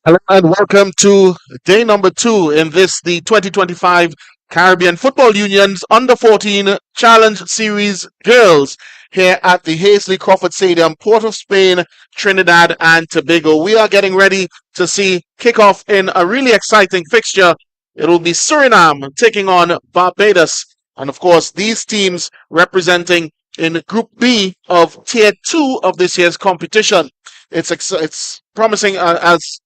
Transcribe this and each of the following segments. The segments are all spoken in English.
Hello and welcome to day number two in the 2025 Caribbean Football Union's Under 14 Challenge Series Girls here at the Hazley Crawford Stadium, Port of Spain, Trinidad and Tobago. We are getting ready to see kickoff in a really exciting fixture. It will be Suriname taking on Barbados. And of course, these teams representing in Group B of Tier 2 of this year's competition. It's promising as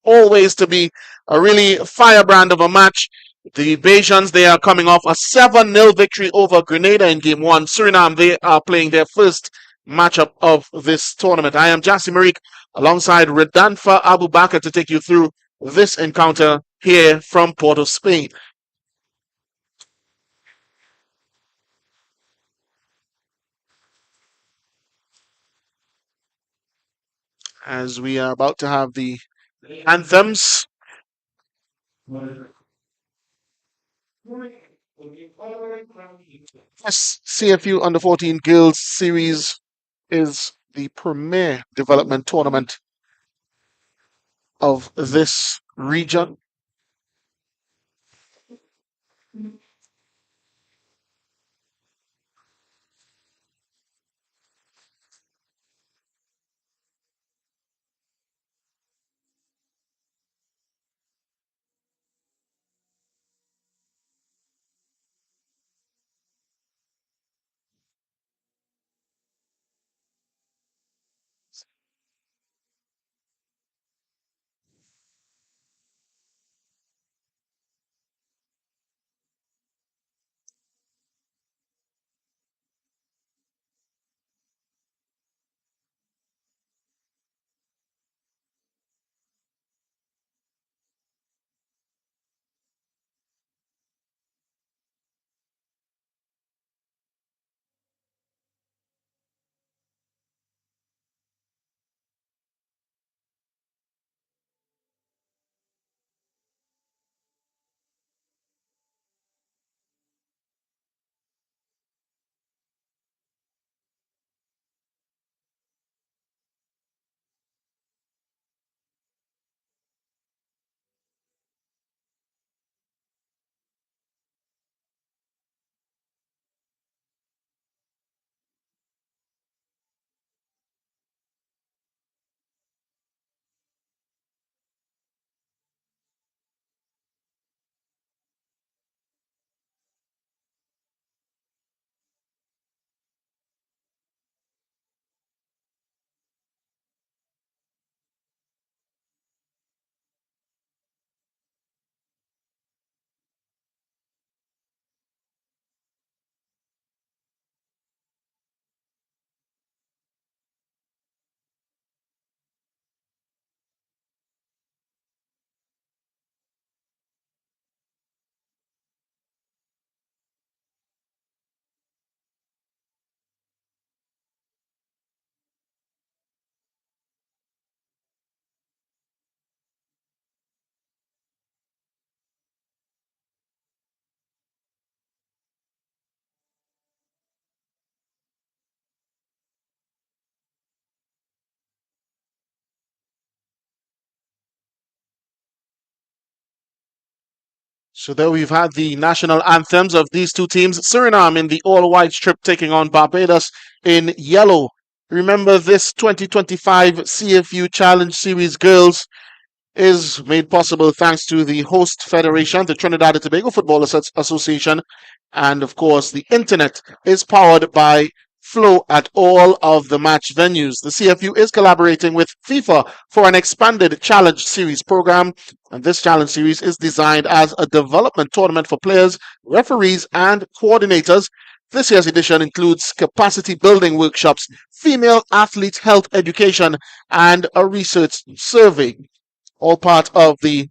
always to be a really firebrand of a match. The Bajans, they are coming off a 7-0 victory over Grenada in game one. Suriname, they are playing their first matchup of this tournament. I am Jassy Marik alongside Redanfa Abu Bakr to take you through this encounter here from Port of Spain. As we are about to have the anthems. This CFU Under 14 Girls Series is the premier development tournament of this region. So there we've had the national anthems of these two teams. Suriname in the all-white strip taking on Barbados in yellow. Remember, this 2025 CFU Challenge Series Girls is made possible thanks to the host federation, the Trinidad and Tobago Football Association, and of course the internet is powered by Flow at all of the match venues. The CFU is collaborating with FIFA for an expanded challenge series program, and this challenge series is designed as a development tournament for players, referees, and coordinators. This year's edition includes capacity building workshops, female athlete health education, and a research survey, all part of the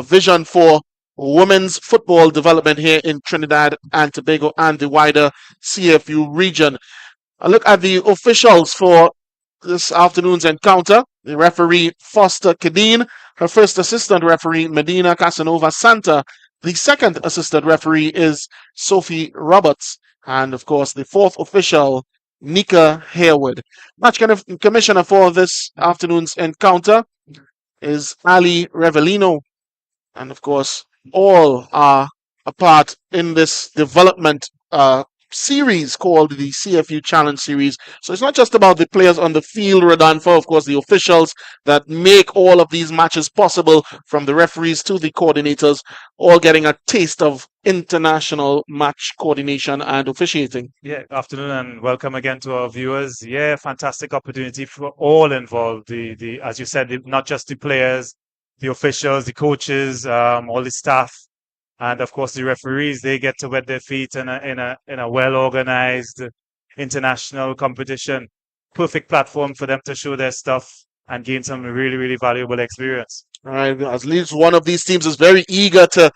vision for women's football development here in Trinidad and Tobago and the wider CFU region. A look at the officials for this afternoon's encounter. The referee Foster Kadeen, her first assistant referee Medina Casanova Santa. The second assistant referee is Sophie Roberts, and of course the fourth official Nika Harewood. Match commissioner for this afternoon's encounter is Ali Revellino. And of course, all are a part in this development series called the CFU Challenge Series. So it's not just about the players on the field, Rodolfo, of course, the officials that make all of these matches possible, from the referees to the coordinators, all getting a taste of international match coordination and officiating. Yeah, afternoon and welcome again to our viewers. Yeah, fantastic opportunity for all involved. The as you said, not just the players, the officials, the coaches, all the staff, and of course the referees. They get to wet their feet in a well organized international competition. Perfect platform for them to show their stuff and gain some really valuable experience. All right, at least one of these teams is very eager to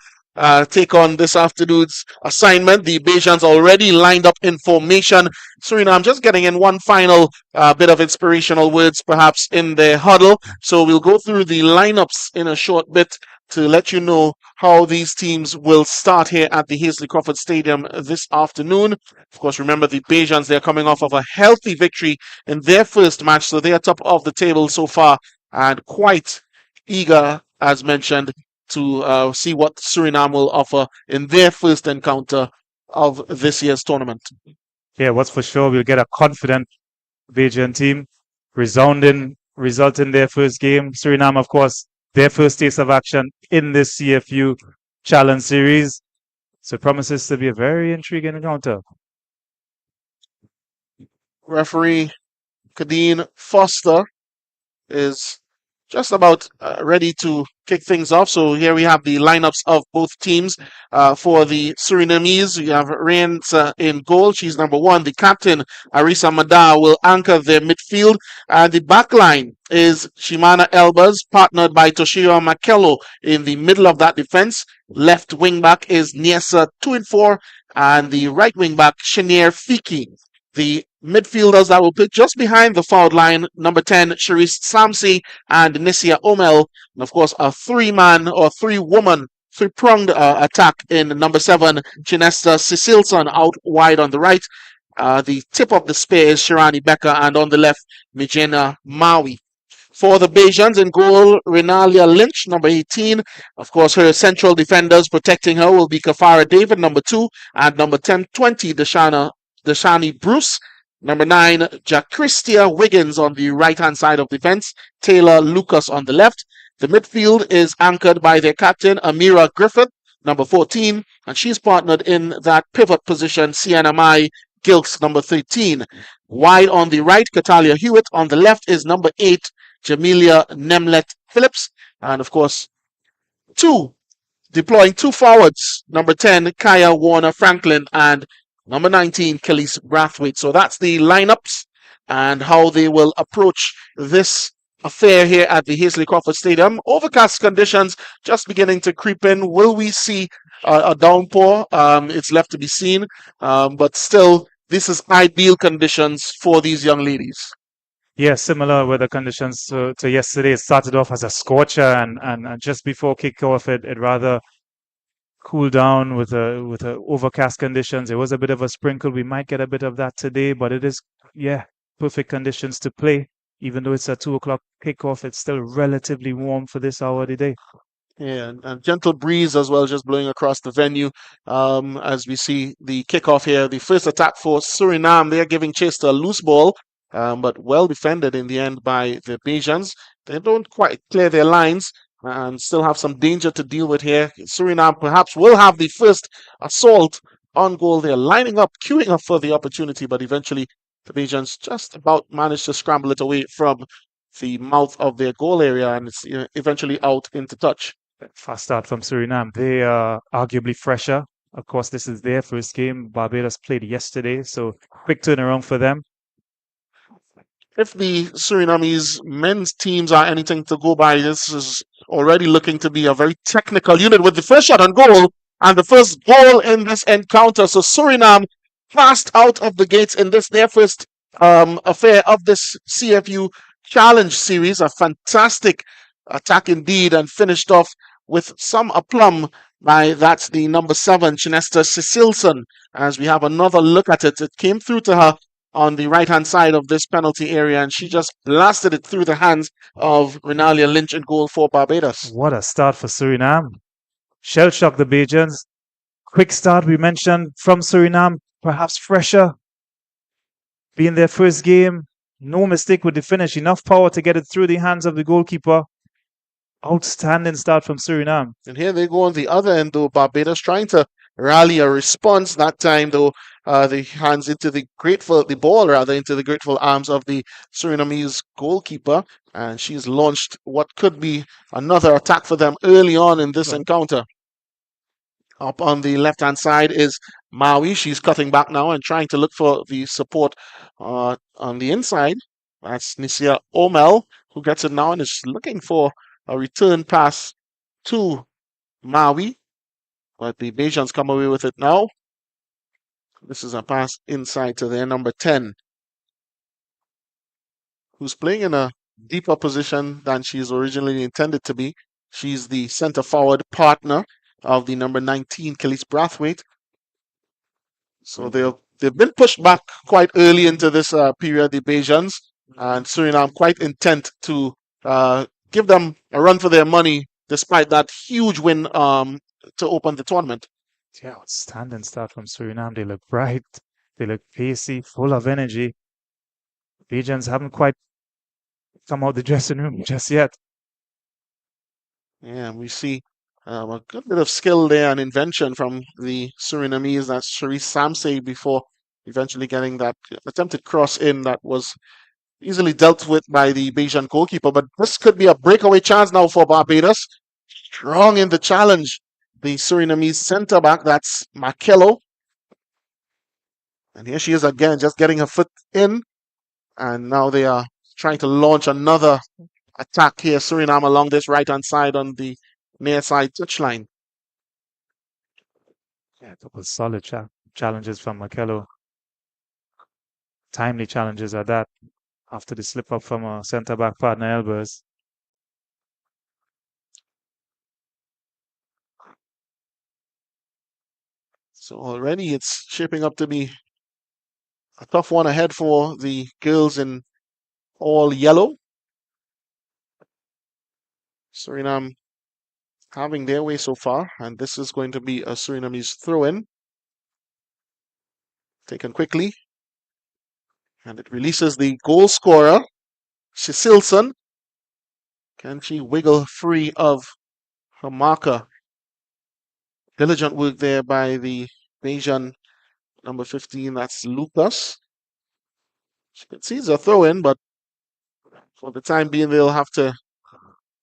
take on this afternoon's assignment. The Bajans already lined up in formation. Suriname just getting in one final bit of inspirational words, perhaps, in their huddle. So we'll go through the lineups in a short bit to let you know how these teams will start here at the Hazley Crawford Stadium this afternoon. Of course, remember the Bajans, they're coming off of a healthy victory in their first match, so they are top of the table so far and quite eager, as mentioned, to see what Suriname will offer in their first encounter of this year's tournament. Yeah, what's for sure, we'll get a confident Bajan team, resounding result in their first game. Suriname, of course, their first taste of action in this CFU Challenge Series. So it promises to be a very intriguing encounter. Referee Kadeen Foster is just about ready to kick things off. So here we have the lineups of both teams. For the Surinamese, we have Reigns in goal. She's number one. The captain, Arisa Mada, will anchor their midfield. The back line is Shimana Elbers, partnered by Toshio Makello in the middle of that defense. Left wing back is Niesa 2-4, and the right wing back, Shanier Fiki. The midfielders that will pick just behind the forward line, number 10, Sharice Samsi and Nisia Omel. And of course, a three-man or three-pronged attack in number 7, Chinesta Cecilson out wide on the right. The tip of the spear is Shirani Becker, and on the left, Mijena Maui. For the Bajans in goal, Renalia Lynch, number 18. Of course, her central defenders protecting her will be Kafara David, number 2, and number 10-20, Deshani Bruce. Number 9, Jacristia Wiggins on the right-hand side of defense. Taylor Lucas on the left. The midfield is anchored by their captain, Amira Griffith, number 14, and she's partnered in that pivot position, Sienna Mai Gilks, number 13. Wide on the right, Katalia Hewitt. On the left is number 8, Jamelia Nemlet Phillips. And of course, deploying two forwards, number 10, Kaya Warner Franklin, and number 19, Khalees Brathwaite. So that's the lineups and how they will approach this affair here at the Hazley Crawford Stadium. Overcast conditions just beginning to creep in. Will we see a downpour? It's left to be seen. But still, this is ideal conditions for these young ladies. Yeah, similar weather conditions to yesterday. It started off as a scorcher, and just before kickoff, it rather cool down with overcast conditions. It was a bit of a sprinkle. We might get a bit of that today, but it is, perfect conditions to play. Even though it's a 2 o'clock kickoff, it's still relatively warm for this hour of the day. Yeah, and gentle breeze as well, just blowing across the venue as we see the kickoff here. The first attack for Suriname, they are giving chase to a loose ball, but well defended in the end by the Bajans. They don't quite clear their lines and still have some danger to deal with here. Suriname perhaps will have the first assault on goal. They're lining up, queuing up for the opportunity, but eventually the Bajans just about managed to scramble it away from the mouth of their goal area, and it's eventually out into touch. Fast start from Suriname. They are arguably fresher. Of course, this is their first game. Barbados played yesterday, so quick turnaround for them. If the Surinamese men's teams are anything to go by, this is already looking to be a very technical unit with the first shot on goal and the first goal in this encounter. So Suriname fast out of the gates in this, their first affair of this CFU Challenge Series. A fantastic attack indeed, and finished off with some aplomb by the number 7, Chinesta Cecilson. As we have another look at it, it came through to her on the right-hand side of this penalty area, and she just blasted it through the hands of Renalia Lynch in goal for Barbados. What a start for Suriname. Shell shock the Bajans. Quick start, we mentioned, from Suriname, perhaps fresher. Being their first game, no mistake with the finish, enough power to get it through the hands of the goalkeeper. Outstanding start from Suriname. And here they go on the other end, though. Barbados trying to rally a response that time, though. The hands into the ball rather, into the grateful arms of the Surinamese goalkeeper. And she's launched what could be another attack for them early on in this encounter. Up on the left-hand side is Maui. She's cutting back now and trying to look for the support on the inside. That's Nisia Omel, who gets it now and is looking for a return pass to Maui. But the Bajans come away with it now. This is a pass inside to their number 10, who's playing in a deeper position than she's originally intended to be. She's the center forward partner of the number 19, Khalees Brathwaite. So they've been pushed back quite early into this period, the Bajans, and Suriname quite intent to give them a run for their money, despite that huge win to open the tournament. Yeah, outstanding start from Suriname. They look bright, they look pacey, full of energy. Bajans haven't quite come out the dressing room just yet. Yeah, we see a good bit of skill there and invention from the Surinamese. That's Cherise Samsey before eventually getting that attempted cross in that was easily dealt with by the Bajan goalkeeper. But this could be a breakaway chance now for Barbados. Strong in the challenge. The Surinamese centre back, that's Makello. And here she is again, just getting her foot in. And now they are trying to launch another attack here, Suriname, along this right-hand side on the near side touchline. Yeah, a couple of solid challenges from Makello. Timely challenges at that, after the slip up from a centre-back partner, Elbers. So already it's shaping up to be a tough one ahead for the girls in all yellow. Suriname having their way so far, and this is going to be a Surinamese throw-in. Taken quickly. And it releases the goal scorer, Cecilson. Can she wiggle free of her marker? Diligent work there by the Bajan number 15, that's Lucas. She concedes a throw-in, but for the time being, they'll have to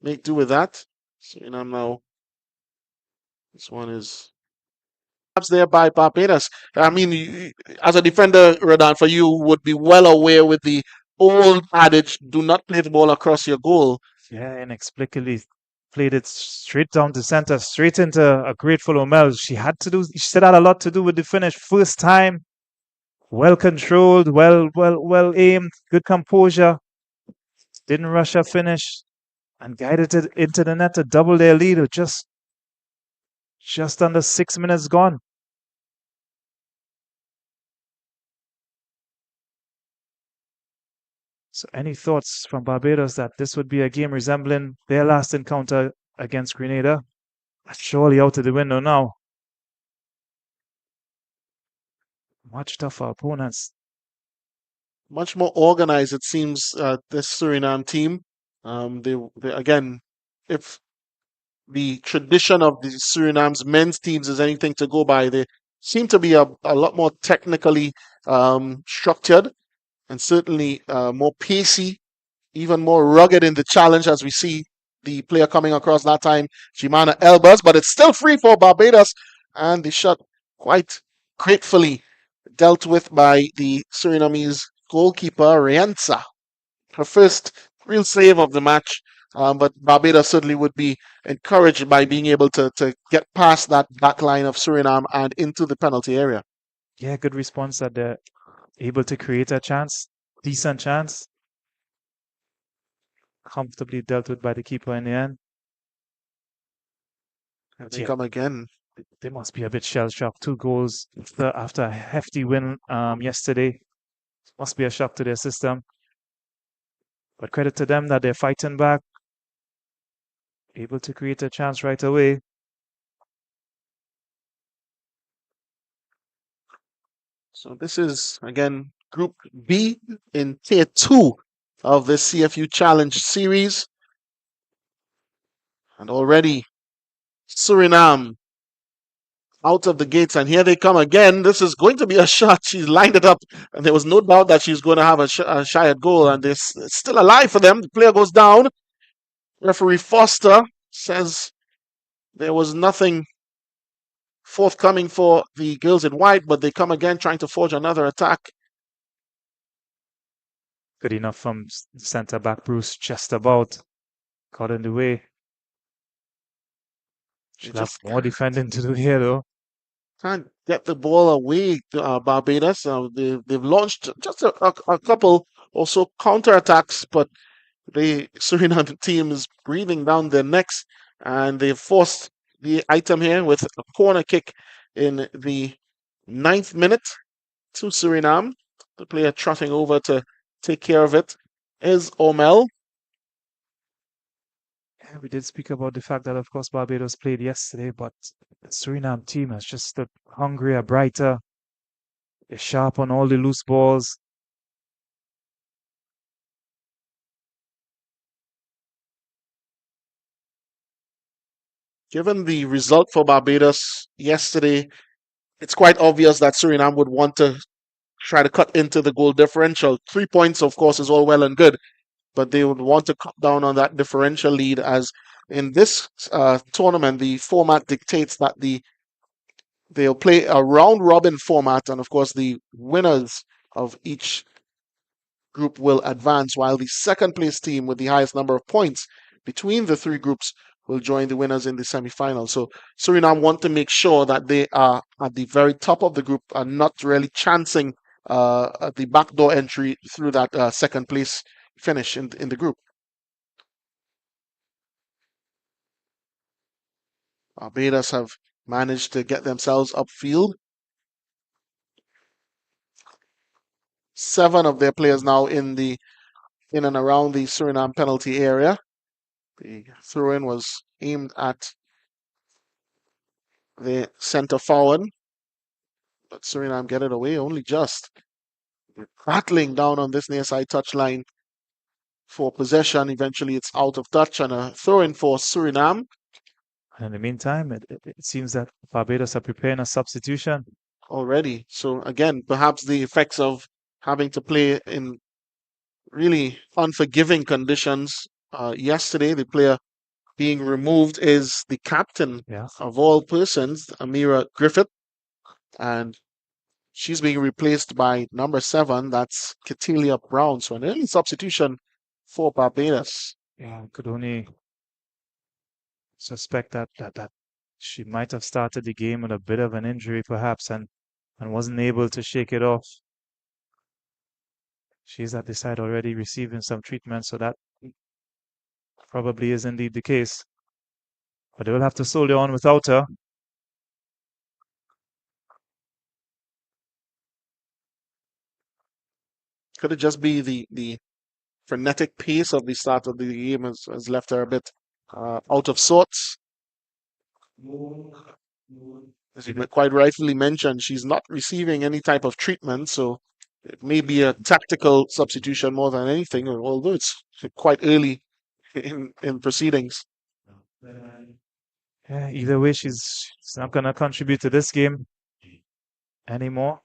make do with that. Suriname now. This one is perhaps there by Barbados. I mean, as a defender, Rodan, for you would be well aware with the old adage, do not play the ball across your goal. Yeah, inexplicably played it straight down to center, straight into a grateful Omel. She still had a lot to do with the finish. First time, well controlled, well aimed, good composure. Didn't rush her finish and guided it into the net to double their lead with just under 6 minutes gone. So any thoughts from Barbados that this would be a game resembling their last encounter against Grenada? Surely out of the window now. Much tougher opponents. Much more organized, it seems, this Suriname team. They again, if the tradition of the Suriname's men's teams is anything to go by, they seem to be a lot more technically structured and certainly more pacey, even more rugged in the challenge, as we see the player coming across that time, Jimana Elbers, but it's still free for Barbados, and the shot quite gratefully dealt with by the Surinamese goalkeeper, Rienza. Her first real save of the match, but Barbados certainly would be encouraged by being able to get past that back line of Suriname and into the penalty area. Yeah, good response that they're able to create a chance, decent chance. Comfortably dealt with by the keeper in the end. And they come again. They must be a bit shell-shocked. 2 goals after a hefty win yesterday. Must be a shock to their system. But credit to them that they're fighting back, able to create a chance right away. So this is, again, Group B in Tier 2 of the CFU Challenge Series. And already Suriname out of the gates, and here they come again. This is going to be a shot. She's lined it up, and there was no doubt that she's going to have a shy at goal, and it's still alive for them. The player goes down. Referee Foster says there was nothing forthcoming for the girls in white, but they come again trying to forge another attack. Good enough from centre back Bruce, just about caught in the way. Should have more defending to do here, though. Can't get the ball away, Barbados. They've launched just a couple also counterattacks, but the Suriname team is breathing down their necks, and they've forced the item here with a corner kick in the 9th minute to Suriname. The player trotting over to take care of it is Omel. Yeah, we did speak about the fact that, of course, Barbados played yesterday, but the Suriname team has just stood hungrier, brighter. They're sharp on all the loose balls. Given the result for Barbados yesterday, it's quite obvious that Suriname would want to try to cut into the goal differential. 3 points, of course, is all well and good, but they would want to cut down on that differential lead, as in this tournament, the format dictates that they'll play a round-robin format, and of course, the winners of each group will advance, while the second-place team with the highest number of points between the three groups will join the winners in the semi-final. So Suriname want to make sure that they are at the very top of the group and not really chancing the backdoor entry through that second-place finish in the group. Barbados have managed to get themselves upfield. 7 of their players now in and around the Suriname penalty area. The throw-in was aimed at the center forward, but Suriname get it away only just. They're battling down on this near side touchline for possession. Eventually, it's out of touch and a throw-in for Suriname. And in the meantime, it seems that Barbados are preparing a substitution already. So again, perhaps the effects of having to play in really unforgiving conditions. Yesterday, the player being removed is the captain of all persons, Amira Griffith, and she's being replaced by number 7, that's Katilia Brown. So an early substitution for Barbados. Yeah, could only suspect that she might have started the game with a bit of an injury, perhaps, and wasn't able to shake it off. She's at the side already receiving some treatment, so that probably is indeed the case. But they will have to soldier on without her. Could it just be the frenetic pace of the start of the game has left her a bit out of sorts? As you quite rightfully mentioned, she's not receiving any type of treatment, so it may be a tactical substitution more than anything, although it's quite early in proceedings. Yeah, either way, she's not going to contribute to this game anymore.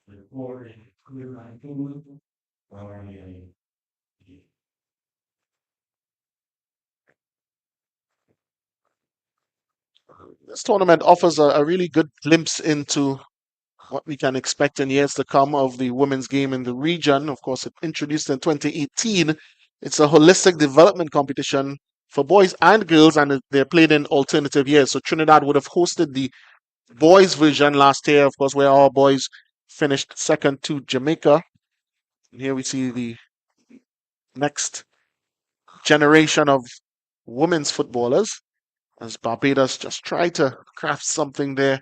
This tournament offers a really good glimpse into what we can expect in years to come of the women's game in the region. Of course, it introduced in 2018. It's a holistic development competition for boys and girls, and they're played in alternative years. So Trinidad would have hosted the boys version last year, of course, where our boys finished second to Jamaica. And here we see the next generation of women's footballers, as Barbados just tried to craft something there.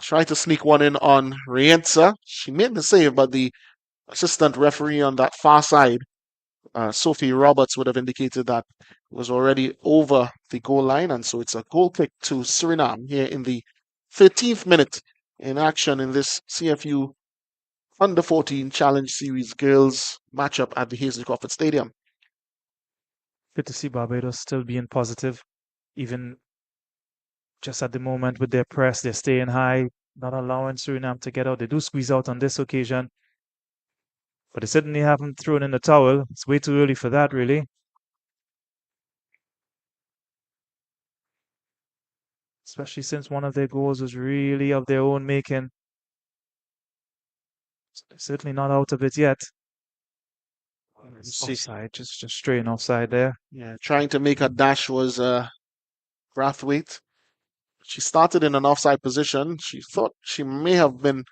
Tried to sneak one in on Rienza. She made the save, but the assistant referee on that far side, Sophie Roberts, would have indicated that it was already over the goal line, and so it's a goal kick to Suriname here in the 13th minute in action in this CFU Under 14 Challenge Series girls matchup at the Hazel Crawford Stadium. Good to see Barbados still being positive, even just at the moment with their press. They're staying high, not allowing Suriname to get out. They do squeeze out on this occasion, but they certainly haven't thrown in the towel. It's way too early for that, really. Especially since one of their goals was really of their own making. So they're certainly not out of it yet. Offside, just straight offside there. Yeah, trying to make a dash was Brathwaite. She started in an offside position. She thought she may have been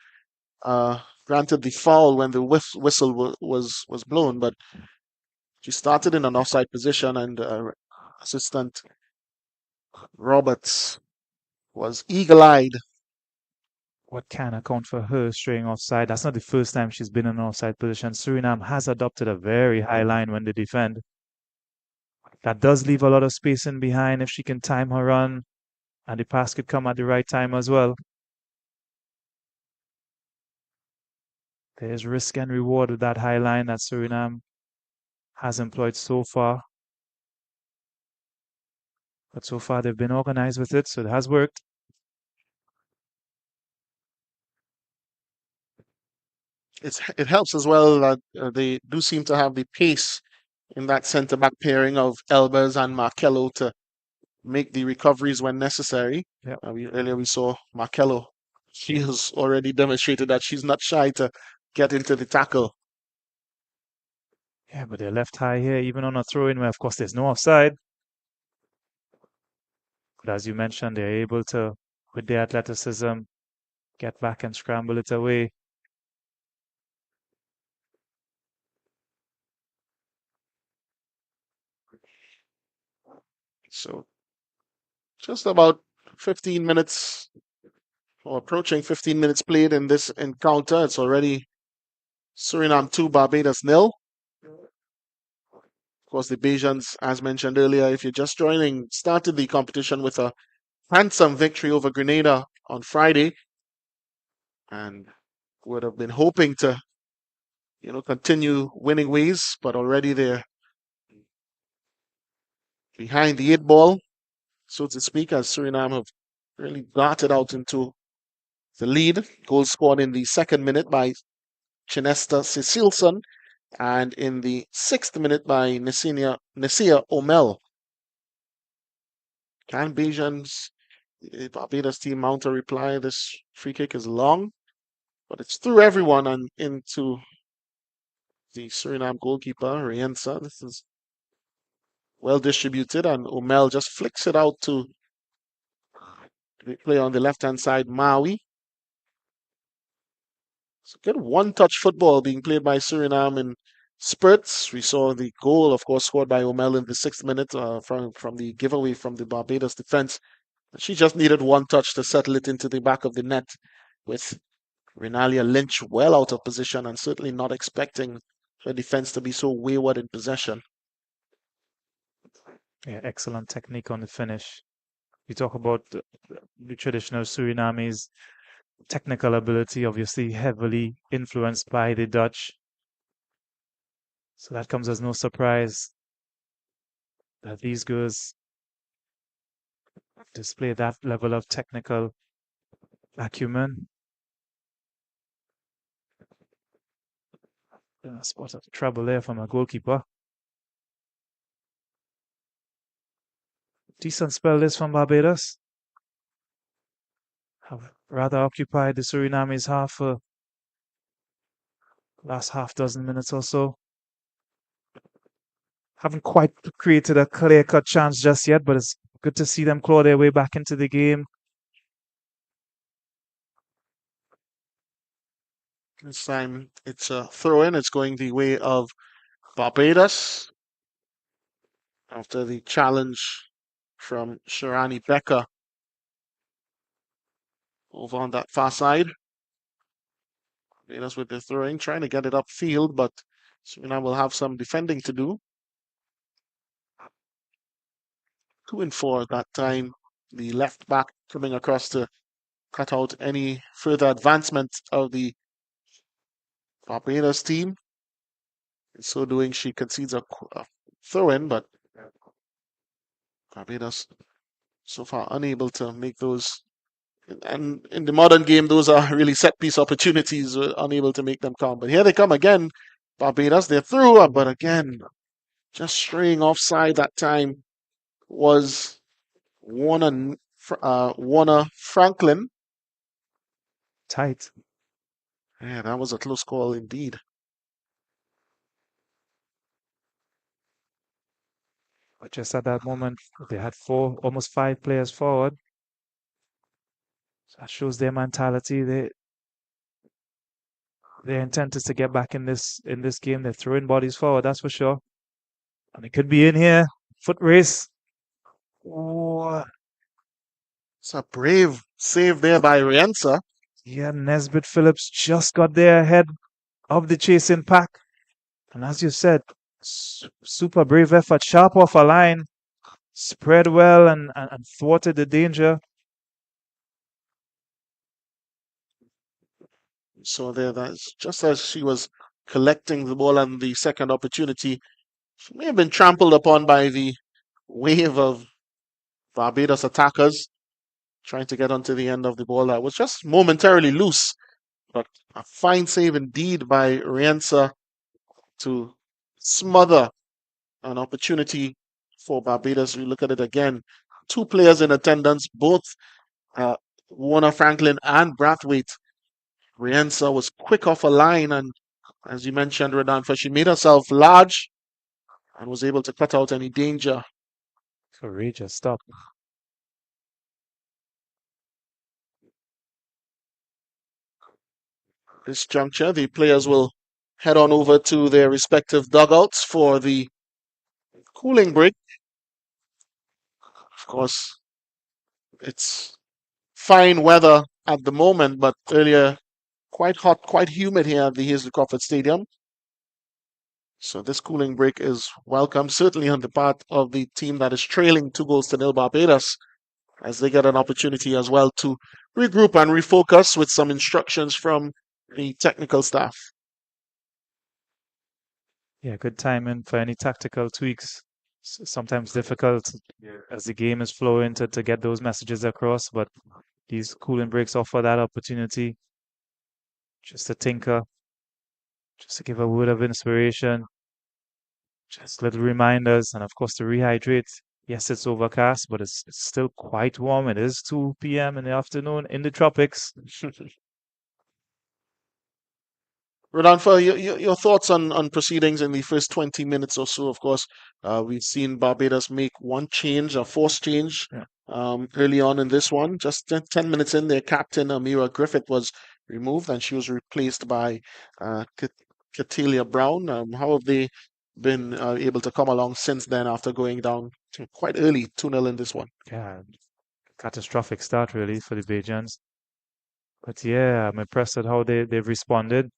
granted the foul when the whistle was blown, but she started in an offside position, and assistant Roberts was eagle-eyed. What can account for her straying offside? That's not the first time she's been in an offside position. Suriname has adopted a very high line when they defend. That does leave a lot of space in behind if she can time her run, and the pass could come at the right time as well. There's risk and reward with that high line that Suriname has employed so far. But so far they've been organized with it, so it has worked. It helps as well that they do seem to have the pace in that centre back pairing of Elbers and Markello to make the recoveries when necessary. Yep. Earlier we saw Markello. She has already demonstrated that she's not shy to get into the tackle. Yeah, but they're left high here, even on a throw-in where, of course, there's no offside. But as you mentioned, they're able to, with their athleticism, get back and scramble it away. So just about 15 minutes or approaching 15 minutes played in this encounter. It's already Suriname 2, Barbados 0. Of course, the Bajans, as mentioned earlier, if you're just joining, started the competition with a handsome victory over Grenada on Friday, and would have been hoping to, continue winning ways, but already they're behind the 8 ball, so to speak, as Suriname have really darted out into the lead. Goal scored in the 2nd minute by Chinesta Cecilson, and in the 6th minute by Nesia Omel. Can Bajans, Barbados team, mount a reply? This free kick is long, but it's through everyone and into the Suriname goalkeeper, Rienza. This is well distributed, and Omel just flicks it out to the player on the left-hand side, Maui. It's a good one-touch football being played by Suriname in spurts. We saw the goal, of course, scored by Omel in the 6th minute from the giveaway from the Barbados defense. She just needed one touch to settle it into the back of the net, with Renalia Lynch well out of position and certainly not expecting her defense to be so wayward in possession. Yeah, excellent technique on the finish. You talk about the traditional Surinamese technical ability, obviously heavily influenced by the Dutch. So that comes as no surprise that these girls display that level of technical acumen. Spot of trouble there from a goalkeeper. Decent spell this from Barbados. Have rather occupied the Surinamese half for last half dozen minutes or so. Haven't quite created a clear-cut chance just yet, but it's good to see them claw their way back into the game. This time it's a throw-in. It's going the way of Barbados after the challenge from Sharani Becker over on that far side. Barbados with the throwing, trying to get it upfield, but Suriname will have some defending to do. 2 and 4 at that time. The left back coming across to cut out any further advancement of the Barbados team. In so doing, she concedes a throw-in, but Barbados so far unable to make those. And in the modern game, those are really set-piece opportunities, unable to make them count. But here they come again. Barbados, they're through, but again, just straying offside that time was Warner Franklin. Tight. Yeah, that was a close call indeed. But just at that moment, they had almost 5 players forward. So that shows their mentality. Their intent is to get back in this game. They're throwing bodies forward, that's for sure. And it could be in here. Foot race. Oh, It's a brave save there by Rienza. yeah, Nesbitt Phillips just got there ahead of the chasing pack. And as you said, super brave effort, sharp off a line, spread well and thwarted the danger. So there, that's just as she was collecting the ball and the second opportunity, she may have been trampled upon by the wave of Barbados attackers trying to get onto the end of the ball that was just momentarily loose. But a fine save indeed by Rienza to smother an opportunity for Barbados. We look at it again. 2 players in attendance, both Warner Franklin and Brathwaite. Rienza was quick off a line, and as you mentioned, Rodolfo, she made herself large and was able to cut out any danger. Courageous stop. This juncture, the players will head on over to their respective dugouts for the cooling break. Of course, it's fine weather at the moment, but earlier quite hot, quite humid here at the Hazel Crawford Stadium. So this cooling break is welcome, certainly on the part of the team that is trailing 2-0 Barbados, as they get an opportunity as well to regroup and refocus with some instructions from the technical staff. Yeah, good timing for any tactical tweaks. Sometimes difficult as the game is flowing to get those messages across, but these cooling breaks offer that opportunity just to tinker, just to give a word of inspiration, just little reminders, and of course to rehydrate. Yes, it's overcast, but it's still quite warm. It is 2 p.m. in the afternoon in the tropics. Rodolfo, your thoughts on proceedings in the first 20 minutes or so? Of course, we've seen Barbados make one change, a forced change, Yeah. early on in this one. Just 10 minutes in, their captain, Amira Griffith, was removed and she was replaced by Catelia Brown. How have they been able to come along since then after going down quite early, 2-0 in this one? Yeah, catastrophic start really for the Bajans. But yeah, I'm impressed at how they've responded.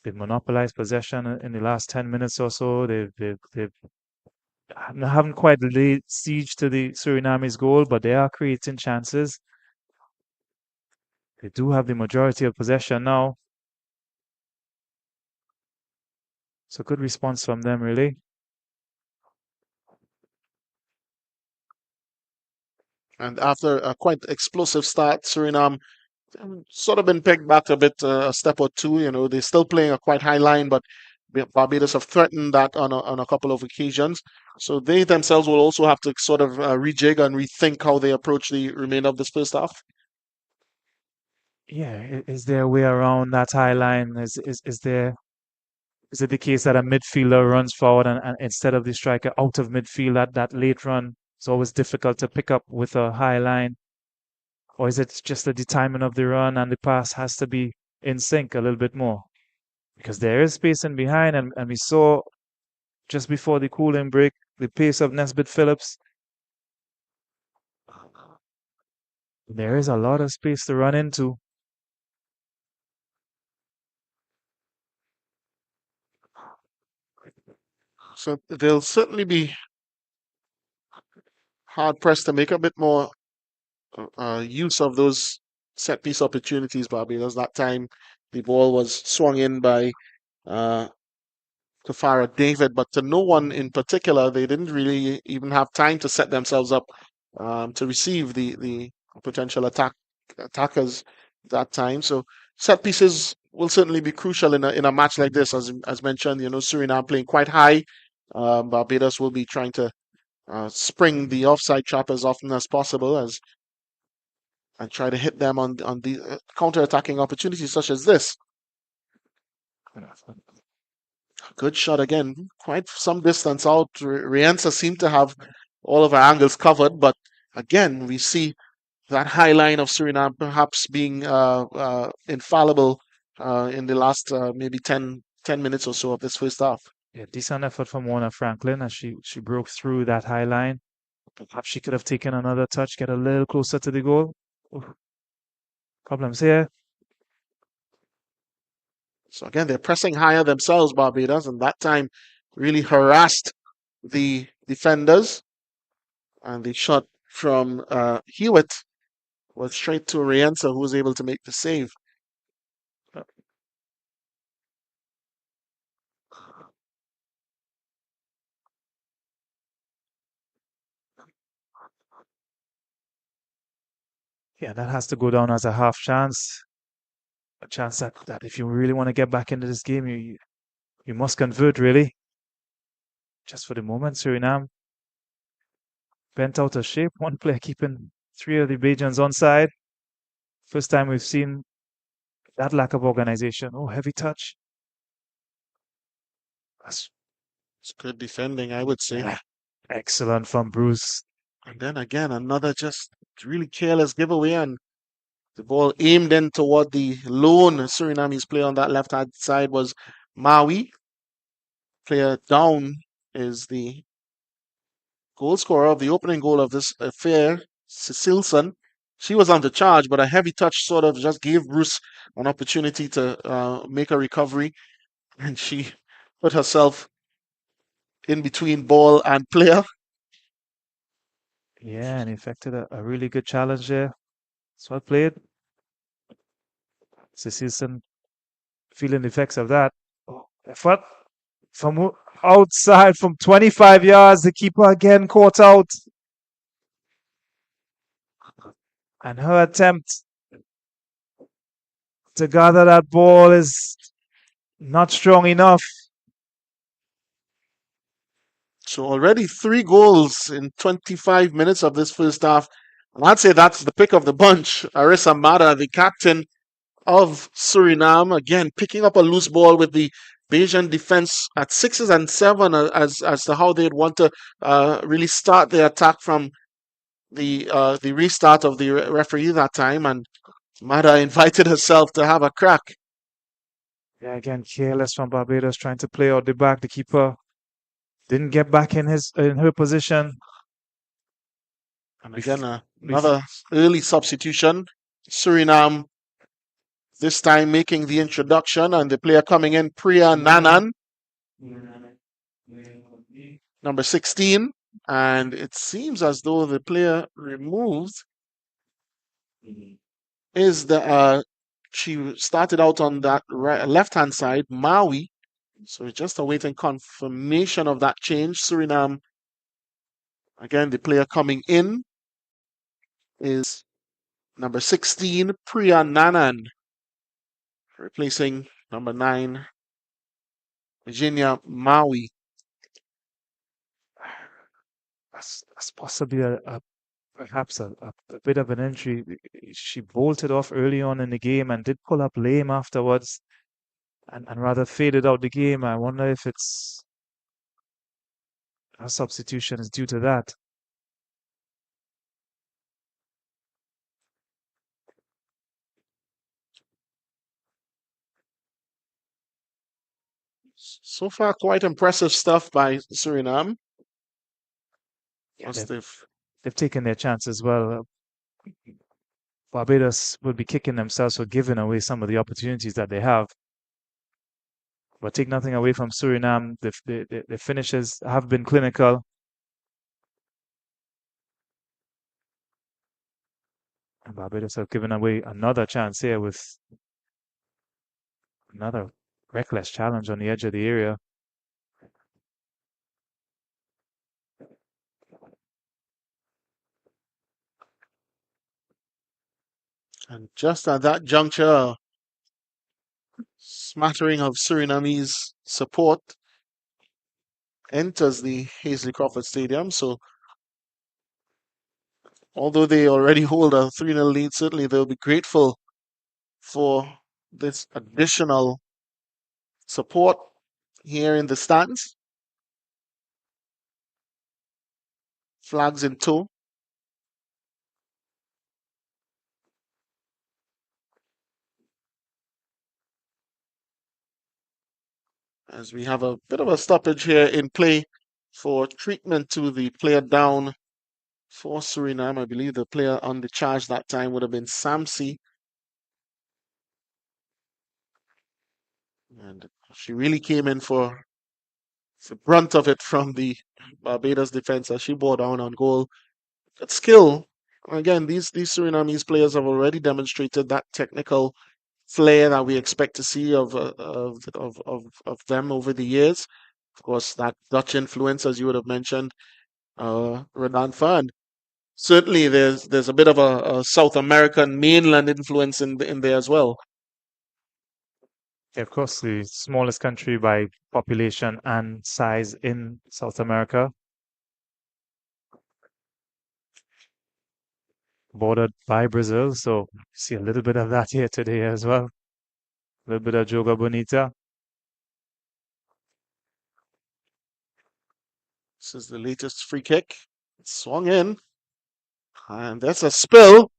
They've monopolized possession in the last 10 minutes or so. They've haven't quite laid siege to the Suriname's goal, but they are creating chances. They do have the majority of possession now. So good response from them, really. And after a quite explosive start, Suriname sort of been pegged back a bit, a step or two. You know, they're still playing a quite high line, but Barbados have threatened that on a couple of occasions. So they themselves will also have to sort of rejig and rethink how they approach the remainder of this first half. Yeah, is there a way around that high line? Is it the case that a midfielder runs forward and instead of the striker out of midfield, that late run is always difficult to pick up with a high line? Or is it just that the timing of the run and the pass has to be in sync a little bit more? Because there is space in behind, and we saw just before the cooling break the pace of Nesbitt Phillips. There is a lot of space to run into. So they'll certainly be hard pressed to make a bit more use of those set piece opportunities, Barbados. That time the ball was swung in by uh, Kafara David, but to no one in particular. They didn't really even have time to set themselves up to receive the potential attackers that time. So set pieces will certainly be crucial in a match like this. As mentioned, Suriname playing quite high. Barbados will be trying to spring the offside trap as often as possible as and try to hit them on the counter-attacking opportunities such as this. Good shot again, quite some distance out. Rienza seemed to have all of our angles covered, but again, we see that high line of Suriname perhaps being infallible in the last maybe 10 minutes or so of this first half. Yeah, decent effort from Mona Franklin as she broke through that high line. Perhaps she could have taken another touch, get a little closer to the goal. Oof. Problems here. So again, they're pressing higher themselves, Barbados, and that time really harassed the defenders. And the shot from Hewitt was straight to Rienza, who was able to make the save. Yeah, that has to go down as a half chance. A chance that if you really want to get back into this game, you must convert, really. Just for the moment, Suriname bent out of shape. One player keeping three of the Bajans onside. First time we've seen that lack of organization. Oh, heavy touch. That's It's good defending, I would say. yeah, excellent from Bruce. And then again, another just really careless giveaway, and the ball aimed in toward the lone Surinamese player on that left-hand side was Maui. Player down is the goal scorer of the opening goal of this affair, Cecilson. She was under charge, but a heavy touch sort of just gave Bruce an opportunity to make a recovery, and she put herself in between ball and player. Yeah, and effected a really good challenge there. It's well played. Cecilson feeling the effects of that. Oh, effort from outside from 25 yards. The keeper again caught out. And her attempt to gather that ball is not strong enough. So already 3 goals in 25 minutes of this first half. And I'd say that's the pick of the bunch. Arissa Mata, the captain of Suriname, again picking up a loose ball with the Bajan defense at 6s and 7 as to how they'd want to really start the attack from the restart of the referee that time. And Mata invited herself to have a crack. Yeah, again, careless from Barbados trying to play out the back. The keeper didn't get back in her position. And again, another early substitution. Suriname this time making the introduction, and the player coming in, Priya Nanan, number 16. And it seems as though the player removed is she started out on that left-hand side, Maui. So we're just awaiting confirmation of that change. Suriname, again, the player coming in is number 16, Priya Nanan, replacing number 9, Virginia Maui. That's possibly perhaps a bit of an injury. She bolted off early on in the game and did pull up lame afterwards and rather faded out the game. I wonder if it's a substitution is due to that. So far, quite impressive stuff by Suriname. Yeah, they've taken their chance as well. Barbados will be kicking themselves for giving away some of the opportunities that they have. But take nothing away from Suriname. The finishes have been clinical. And Barbados have given away another chance here with another reckless challenge on the edge of the area. And just at that juncture, smattering of Surinamese support enters the Hazley Crawford Stadium. So, although they already hold a 3-0 lead, certainly they'll be grateful for this additional support here in the stands. Flags in tow. As we have a bit of a stoppage here in play for treatment to the player down for Suriname. I believe the player on the charge that time would have been Samsi. And she really came in for the brunt of it from the Barbados defense as she bore down on goal. But skill, again, these Surinamese players have already demonstrated that technical flair that we expect to see of them over the years. Of course, that Dutch influence, as you would have mentioned, Renan Fan. Certainly, there's a bit of a South American mainland influence in there as well. Yeah, of course, the smallest country by population and size in South America. Bordered by Brazil, so you see a little bit of that here today as well. A little bit of Joga Bonita. This is the latest free kick. Swung in. And that's a spill.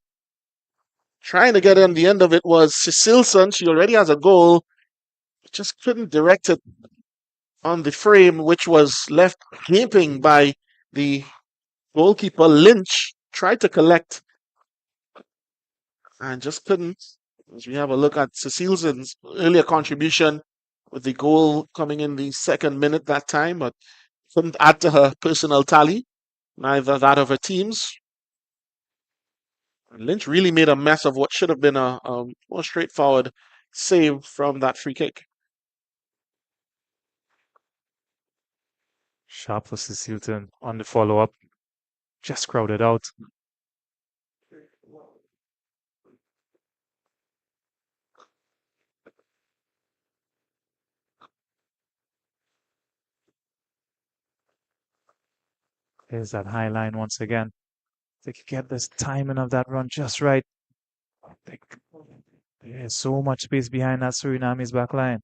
Trying to get on the end of it was Cecilson. She already has a goal. Just couldn't direct it on the frame, which was left gaping by the goalkeeper. Lynch tried to collect and just couldn't. As we have a look at Cecilson's earlier contribution with the goal coming in the second minute that time, but couldn't add to her personal tally, neither that of her team's. Lynch really made a mess of what should have been a more straightforward save from that free kick. Sharp for Cecilton on the follow-up. Just crowded out. There's that high line once again. They could get this timing of that run just right. There's so much space behind that Suriname's back line.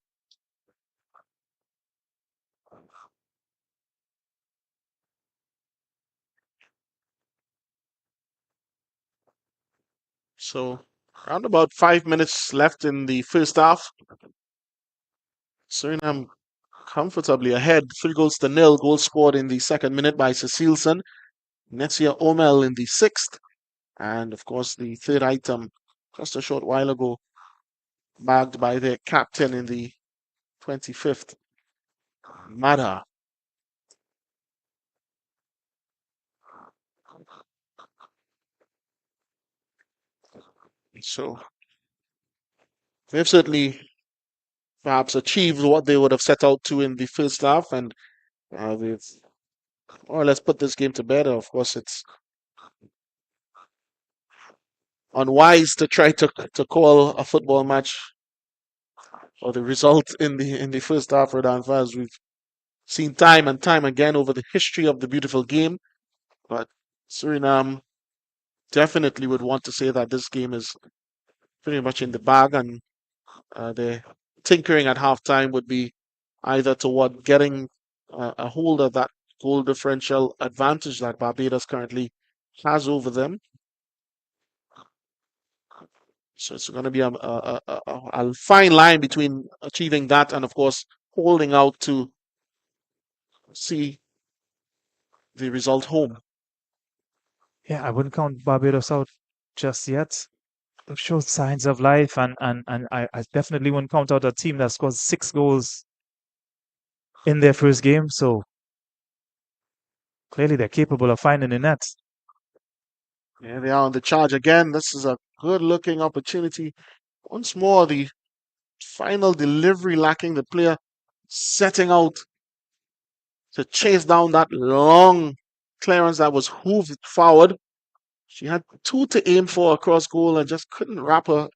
So, around about 5 minutes left in the first half. Suriname comfortably ahead, 3-0. Goal scored in the second minute by Cecilson. Netsia Omel in the sixth. And of course, the third item just a short while ago, bagged by their captain in the 25th. Mada. So they've certainly perhaps achieved what they would have set out to in the first half, and they've more or less put this game to bed. Of course, it's unwise to try to call a football match or the result in the first half for Danfa, as we've seen time and time again over the history of the beautiful game. But Suriname definitely would want to say that this game is pretty much in the bag, and their tinkering at halftime would be either toward getting a hold of that goal differential advantage that Barbados currently has over them. So it's going to be a fine line between achieving that and, of course, holding out to see the result home. Yeah, I wouldn't count Barbados out just yet. They've showed signs of life, and I definitely wouldn't count out a team that scores 6 goals in their first game, so clearly they're capable of finding the net. Yeah, they are on the charge again. This is a good-looking opportunity. Once more, the final delivery lacking. The player setting out to chase down that long clearance that was hooved forward. She had two to aim for across goal and just couldn't wrap her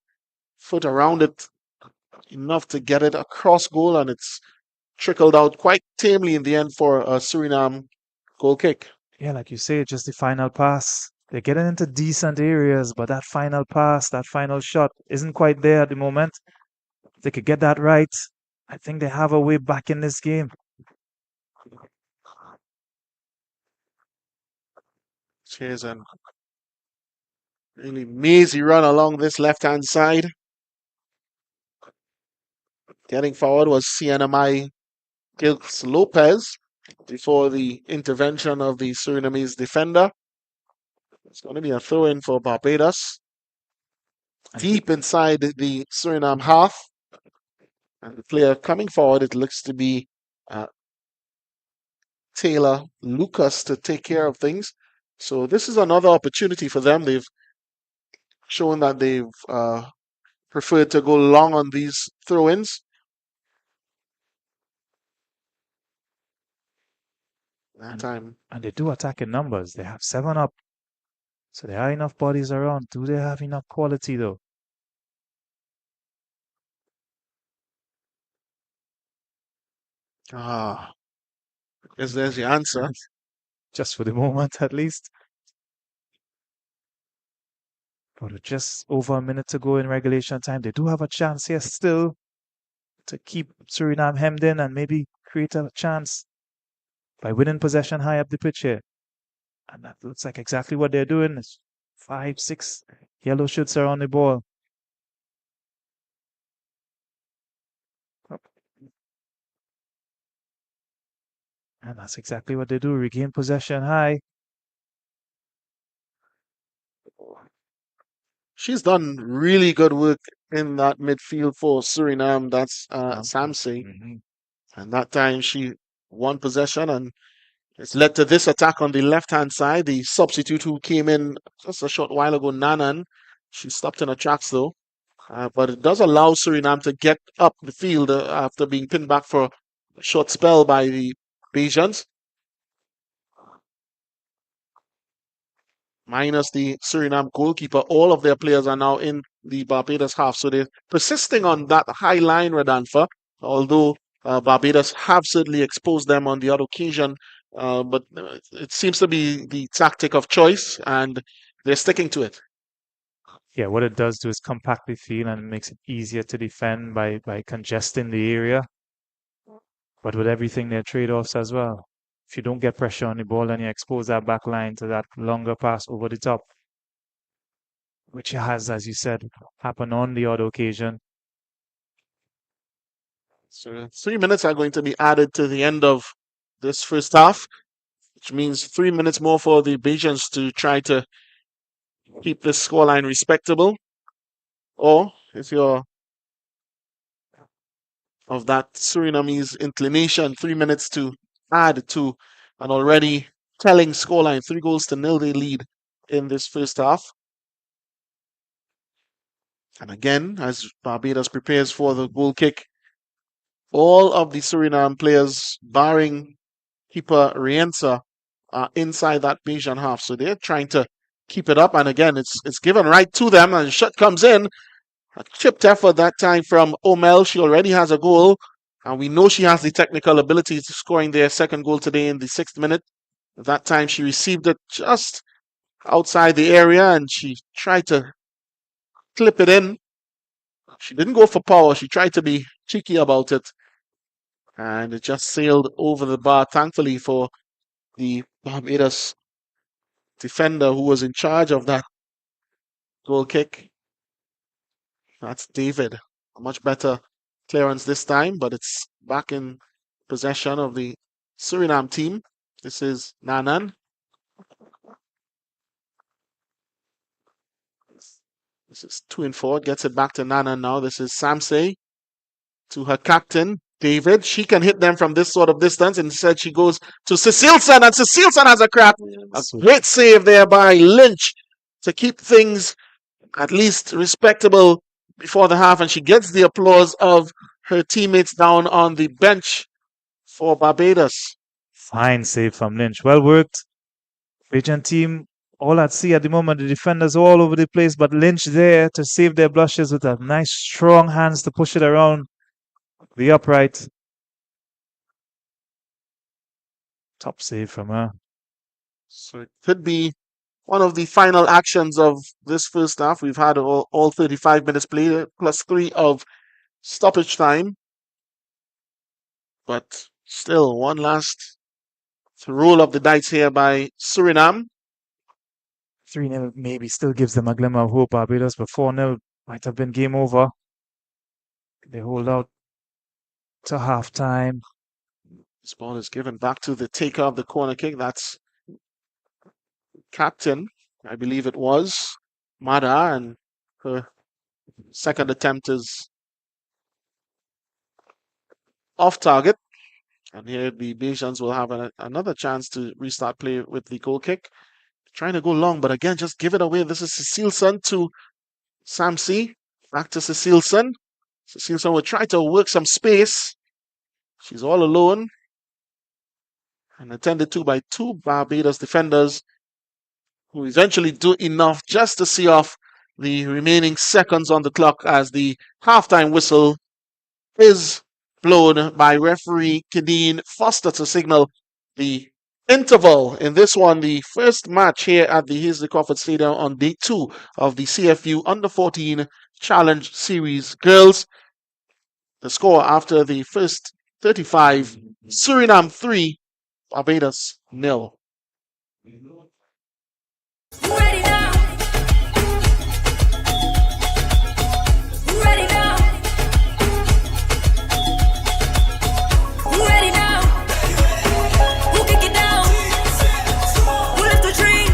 foot around it enough to get it across goal, and it's trickled out quite tamely in the end for a Suriname goal kick. Yeah, like you say, just the final pass. They're getting into decent areas, but that final pass, that final shot isn't quite there at the moment. If they could get that right, I think they have a way back in this game. Here's a really mazy run along this left-hand side. Getting forward was CNMI Gilks Lopez before the intervention of the Surinamese defender. It's going to be a throw-in for Barbados. Deep inside the Suriname half. And the player coming forward, it looks to be Taylor Lucas to take care of things. So this is another opportunity for them. They've shown that they've preferred to go long on these throw-ins. That time. And they do attack in numbers. They have 7 up. So there are enough bodies around. Do they have enough quality though? Ah, I guess there's the answer. Just for the moment, at least. But with just over a minute to go in regulation time, they do have a chance here still to keep Suriname hemmed in and maybe create a chance by winning possession high up the pitch here. And that looks like exactly what they're doing. It's 5, 6 yellow shirts are on the ball. And that's exactly what they do. Regain possession high. She's done really good work in that midfield for Suriname. That's Samsey. And that time she won possession, and it's led to this attack on the left-hand side. The substitute who came in just a short while ago, Nanan, she stopped in her tracks though. But it does allow Suriname to get up the field after being pinned back for a short spell by the Bajans. Minus the Suriname goalkeeper, all of their players are now in the Barbados half. So they're persisting on that high line, Radanfa, although Barbados have certainly exposed them on the other occasion. But it seems to be the tactic of choice, and they're sticking to it. Yeah, what it does do is compact the field and makes it easier to defend by congesting the area. But with everything, there are trade-offs as well. If you don't get pressure on the ball and you expose that back line to that longer pass over the top, which has, as you said, happened on the odd occasion. So 3 minutes are going to be added to the end of this first half, which means 3 minutes more for the Bajans to try to keep this scoreline respectable. Or if you're of that Surinamese inclination, 3 minutes to add to an already telling scoreline, 3-0 they lead in this first half. And again, as Barbados prepares for the goal kick, all of the Suriname players, barring keeper Rienza, are inside that Bajan half. So they're trying to keep it up. And again, it's given right to them, and the shot comes in. A chipped effort that time from Omel. She already has a goal, and we know she has the technical ability to scoring their second goal today in the 6th minute. At that time, she received it just outside the area, and she tried to clip it in. She didn't go for power. She tried to be cheeky about it, and it just sailed over the bar, thankfully, for the Barbados defender who was in charge of that goal kick. That's David. A much better clearance this time, but it's back in possession of the Suriname team. This is Nanan. This is 2 and 4. Gets it back to Nanan now. This is Samsey to her captain, David. She can hit them from this sort of distance. Instead, she goes to Cecilson, and Cecilson has a crack. A great save there by Lynch to keep things at least respectable before the half, and she gets the applause of her teammates down on the bench for Barbados. Fine save from Lynch. Well worked. Fijian team all at sea at the moment. The defenders all over the place, but Lynch there to save their blushes with a nice strong hands to push it around the upright. Top save from her. So it could be one of the final actions of this first half. We've had all 35 minutes played, plus 3 of stoppage time. But still, one last roll of the dice here by Suriname. 3-0 maybe still gives them a glimmer of hope, Barbados, but 4-0 might have been game over. They hold out to half-time. This ball is given back to the taker of the corner kick. That's captain, I believe it was, Mada, and her second attempt is off target. And here the Bajans will have another chance to restart play with the goal kick. Trying to go long, but again, just give it away. This is Cecilson to Samsi. Back to Cecilson. Cecilson will try to work some space. She's all alone. And attended to by 2 Barbados defenders, who eventually do enough just to see off the remaining seconds on the clock as the halftime whistle is blown by referee Kadeen Foster to signal the interval in this one, the first match here at the Hazley Crawford Stadium on day 2 of the CFU Under-14 Challenge Series. Girls, the score after the first 35, Suriname 3, Barbados 0. Ready now. Ready now. Ready now. Who kick it down? Who left the train?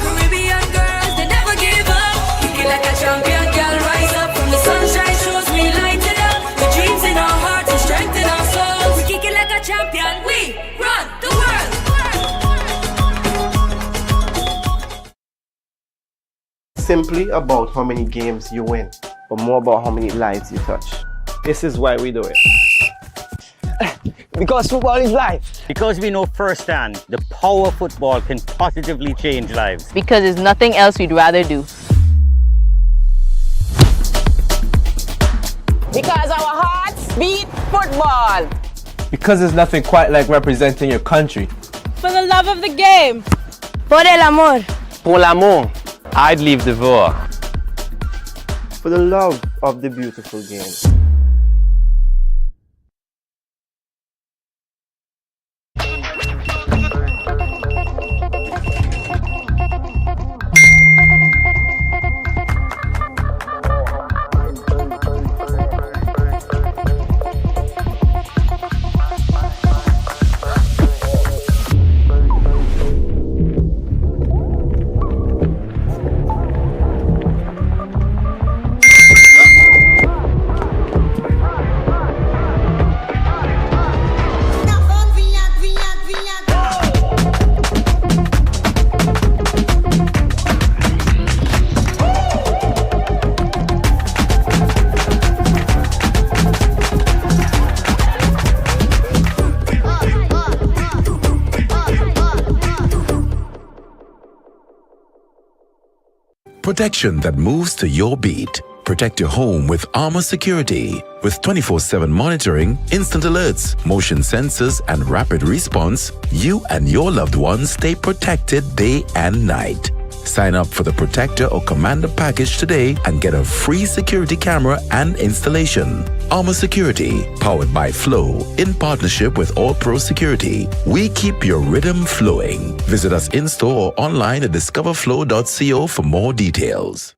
Caribbean girls, they never give up. Kick it like a champion, girl, rise up from the sunshine shows we light it up. The dreams in our hearts and strength in our souls. We kick it like a champion, we run the world. Simply about how many games you win, but more about how many lives you touch. This is why we do it. Because football is life. Because we know firsthand the power of football can positively change lives. Because there's nothing else we'd rather do. Because our hearts beat football. Because there's nothing quite like representing your country. For the love of the game. Por el amor. Pour l'amour. I'd leave the war. For the love of the beautiful game. Protection that moves to your beat. Protect your home with Armor Security. With 24/7 monitoring, instant alerts, motion sensors, and rapid response, you and your loved ones stay protected day and night. Sign up for the Protector or Commander package today and get a free security camera and installation. Armor Security, powered by Flow, in partnership with All Pro Security. We keep your rhythm flowing. Visit us in-store or online at discoverflow.co for more details.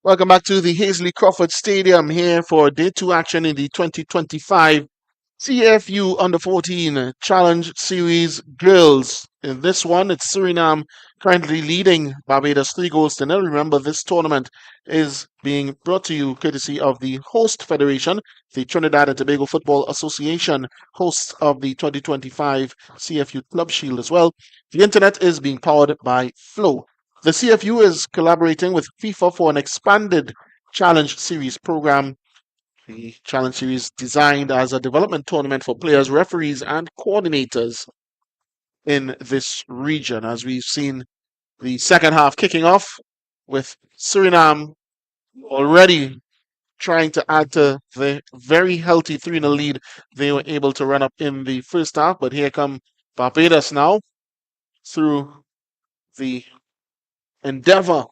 Welcome back to the Hazley Crawford Stadium here for Day 2 action in the 2025 CFU Under-14 Challenge Series Girls. In this one, it's Suriname currently leading Barbados 3-0. Remember, this tournament is being brought to you courtesy of the host federation, the Trinidad and Tobago Football Association, hosts of the 2025 CFU Club Shield as well. The internet is being powered by Flow. The CFU is collaborating with FIFA for an expanded Challenge Series program. The Challenge Series designed as a development tournament for players, referees, and coordinators in this region. As we've seen the second half kicking off with Suriname already trying to add to the very healthy 3-0 lead they were able to run up in the first half. But here come Barbados now through the endeavor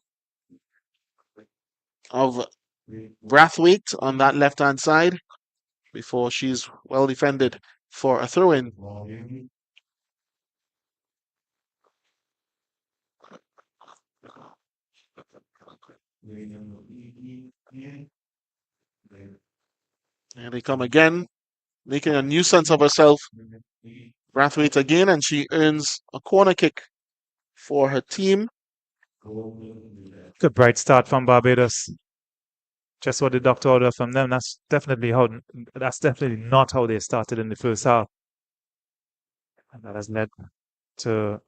of Brathwaite on that left-hand side before she's well defended for a throw-in. And they come again, making a nuisance of herself. Brathwaite again, and she earns a corner kick for her team. Good bright start from Barbados. Just what the doctor ordered from them. That's definitely not how they started in the first half. And that has led to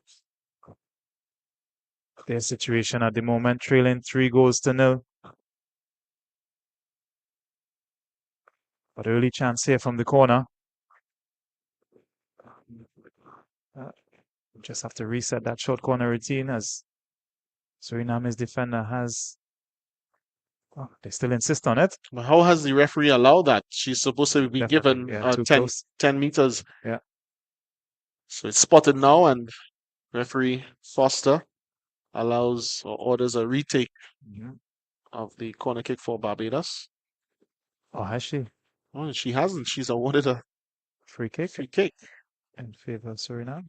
their situation at the moment, trailing 3-0. But early chance here from the corner. Just have to reset that short corner routine as Suriname's defender has. Oh, they still insist on it. But how has the referee allowed that? She's supposed to be given 10 meters. Yeah. So it's spotted now, and referee Foster allows or orders a retake of the corner kick for Barbados. Oh, has she? Oh, she hasn't. She's awarded a free kick in favor of Suriname.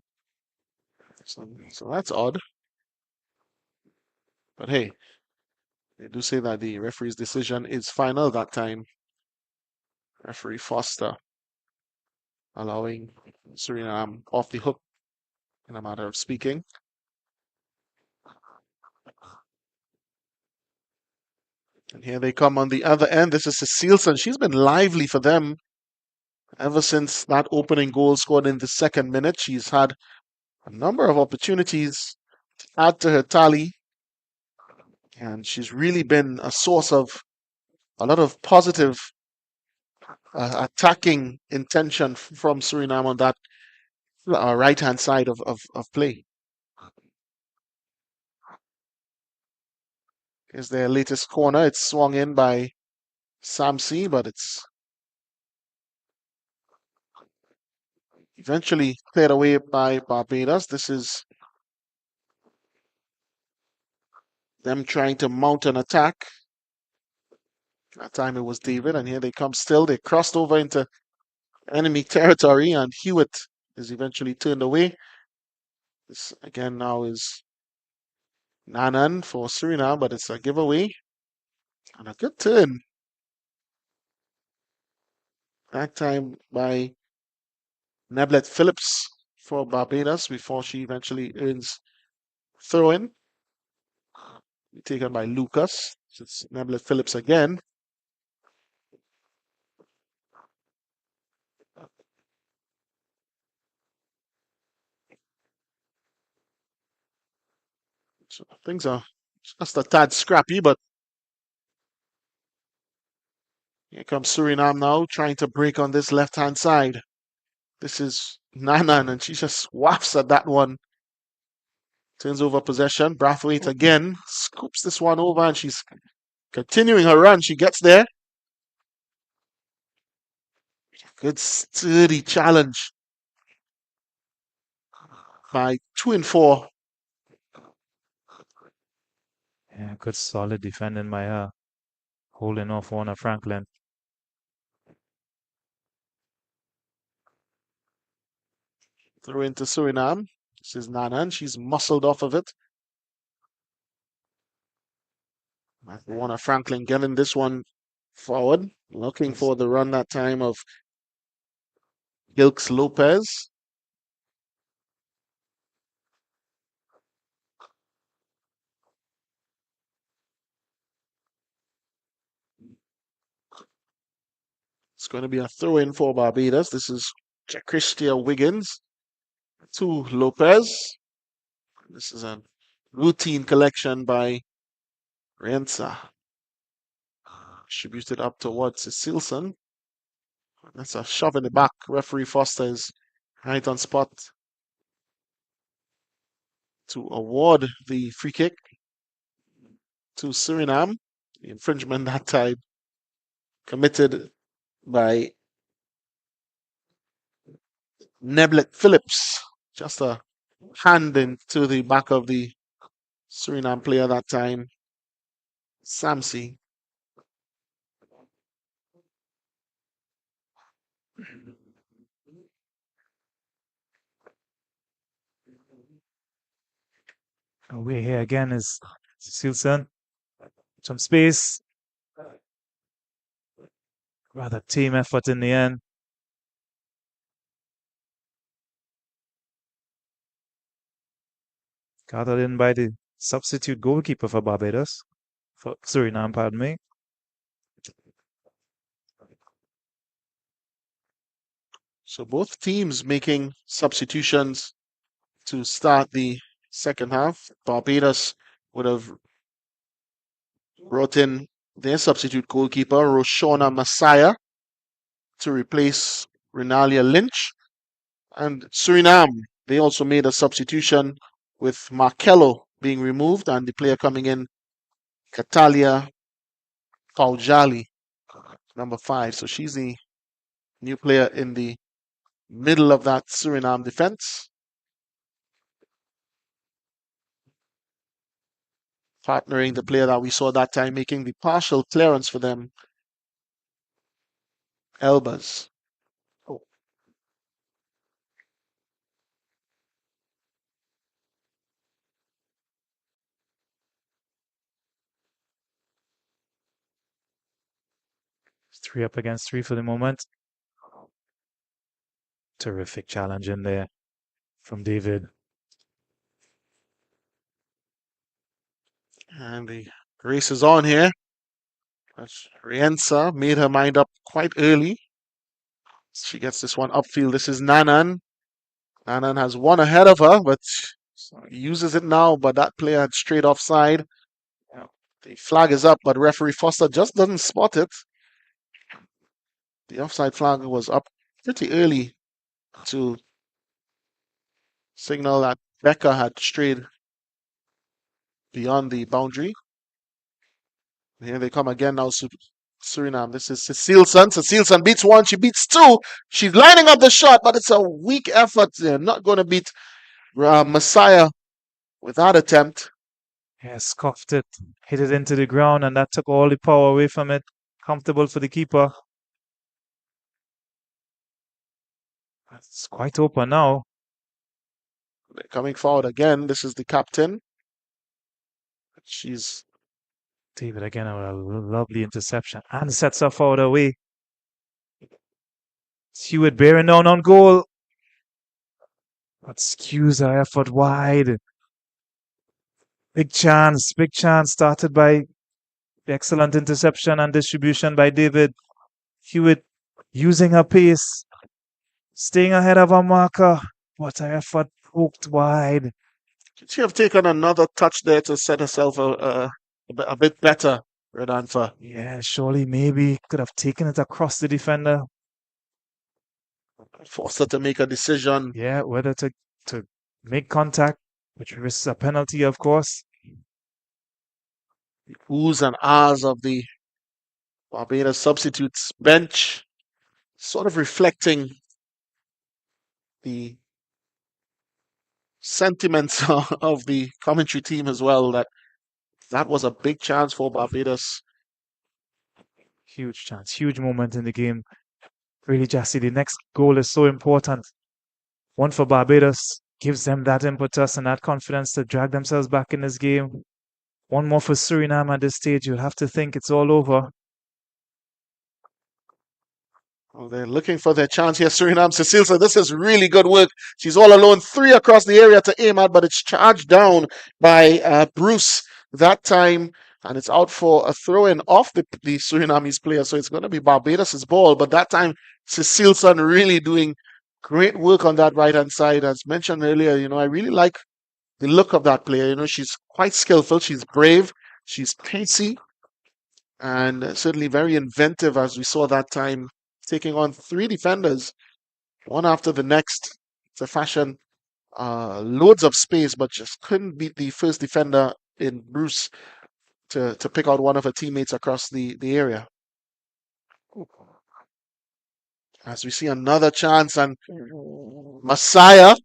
So that's odd. But hey, they do say that the referee's decision is final that time. Referee Foster allowing Suriname off the hook in a matter of speaking. And here they come on the other end. This is Cecilson. She's been lively for them ever since that opening goal scored in the second minute. She's had a number of opportunities to add to her tally. And she's really been a source of a lot of positive attacking intention from Suriname on that right-hand side of play. Here's their latest corner. It's swung in by Samsi, but it's eventually cleared away by Barbados. This is them trying to mount an attack. That time it was David, and here they come still. They crossed over into enemy territory, and Hewitt is eventually turned away. This again now is Nanan for Suriname, but it's a giveaway. And a good turn. That time by Neblet Phillips for Barbados before she eventually earns throw-in. Taken by Lucas. So it's Neblet Phillips again. So things are just a tad scrappy, but here comes Suriname now, trying to break on this left-hand side. This is Nanan, and she just wafts at that one. Turns over possession. Brathwaite again scoops this one over, and she's continuing her run. She gets there. Good sturdy challenge by 2 and 4. Yeah, good solid defending by her. Holding off Warner Franklin. Throw into Suriname. This is Nanan. She's muscled off of it. Warner Franklin getting this one forward, looking for the run that time of Gilks Lopez. It's going to be a throw in for Barbados. This is Christia Wiggins to Lopez. This is a routine collection by Rensa. Distributed up towards Cecilson. That's a shove in the back. Referee Foster is right on spot to award the free kick to Suriname. The infringement that time committed by Neblet Phillips. Just a hand into the back of the Suriname player that time, Samsi. Away here again is Cecilson. Some space. Rather team effort in the end. Gathered in by the substitute goalkeeper for Barbados. For Suriname, pardon me. So both teams making substitutions to start the second half. Barbados would have brought in their substitute goalkeeper, Roshona Messiah, to replace Renalia Lynch. And Suriname, they also made a substitution with Markello being removed and the player coming in, Catalia Paujali, number 5. So she's the new player in the middle of that Suriname defense. Partnering the player that we saw that time, making the partial clearance for them, Elbas. Oh. It's 3 up against 3 for the moment. Terrific challenge in there from David. And the race is on here. Rienza made her mind up quite early. She gets this one upfield. This is Nanan. Nanan has one ahead of her, but uses it now. But that player had straight offside. The flag is up, but referee Foster just doesn't spot it. The offside flag was up pretty early to signal that Becca had strayed beyond the boundary. Here they come again now, Suriname. This is Cecilson. Cecilson beats one, she beats two. She's lining up the shot, but it's a weak effort. They're not going to beat Messiah with that attempt. Yeah, scuffed it, hit it into the ground, and that took all the power away from it. Comfortable for the keeper. It's quite open now. They're coming forward again. This is the captain. She's David again, a lovely interception and sets her forward away. Hewitt bearing down on goal. But skews her effort wide. Big chance started by the excellent interception and distribution by David. Hewitt using her pace, staying ahead of her marker. What her effort poked wide. Could she have taken another touch there to set herself a bit better, Redanfa? Yeah, surely maybe could have taken it across the defender. Forced her to make a decision. Yeah, whether to make contact, which risks a penalty, of course. The oohs and ahs of the Barbados substitutes bench, sort of reflecting the sentiments of the commentary team as well, that was a big chance for Barbados. Huge chance, huge moment in the game. Really, Jassy, the next goal is so important. One for Barbados, gives them that impetus and that confidence to drag themselves back in this game. One more for Suriname at this stage. You'll have to think it's all over. Well, they're looking for their chance here. Suriname, Cecile, so this is really good work. She's all alone, 3 across the area to aim at, but it's charged down by Bruce that time, and it's out for a throw-in off the Surinamese player, so it's going to be Barbados' ball, but that time Cecilson really doing great work on that right-hand side. As mentioned earlier, I really like the look of that player. She's quite skillful, she's brave, she's pacey, and certainly very inventive, as we saw that time, taking on 3 defenders, one after the next, to fashion loads of space, but just couldn't beat the first defender in Bruce to pick out one of her teammates across the area. As we see another chance, and Messiah,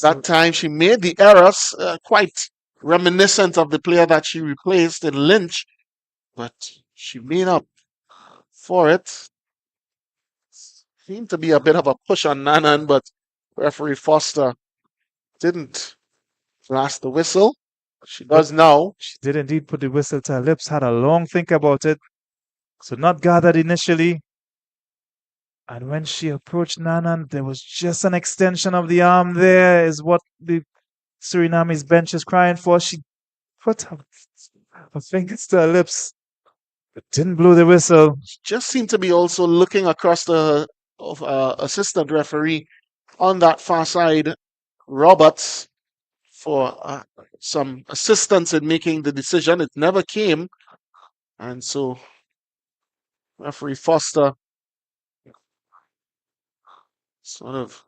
that time she made the errors, quite reminiscent of the player that she replaced in Lynch, but she made up for it. Seemed to be a bit of a push on Nanan, but referee Foster didn't blast the whistle. She does now. She did indeed put the whistle to her lips, had a long think about it. So not gathered initially. And when she approached Nanan, there was just an extension of the arm there, is what the Surinamese bench is crying for. She put her fingers to her lips, but didn't blow the whistle. Just seemed to be also looking across the assistant referee on that far side, Roberts, for some assistance in making the decision. It never came, and so referee Foster sort of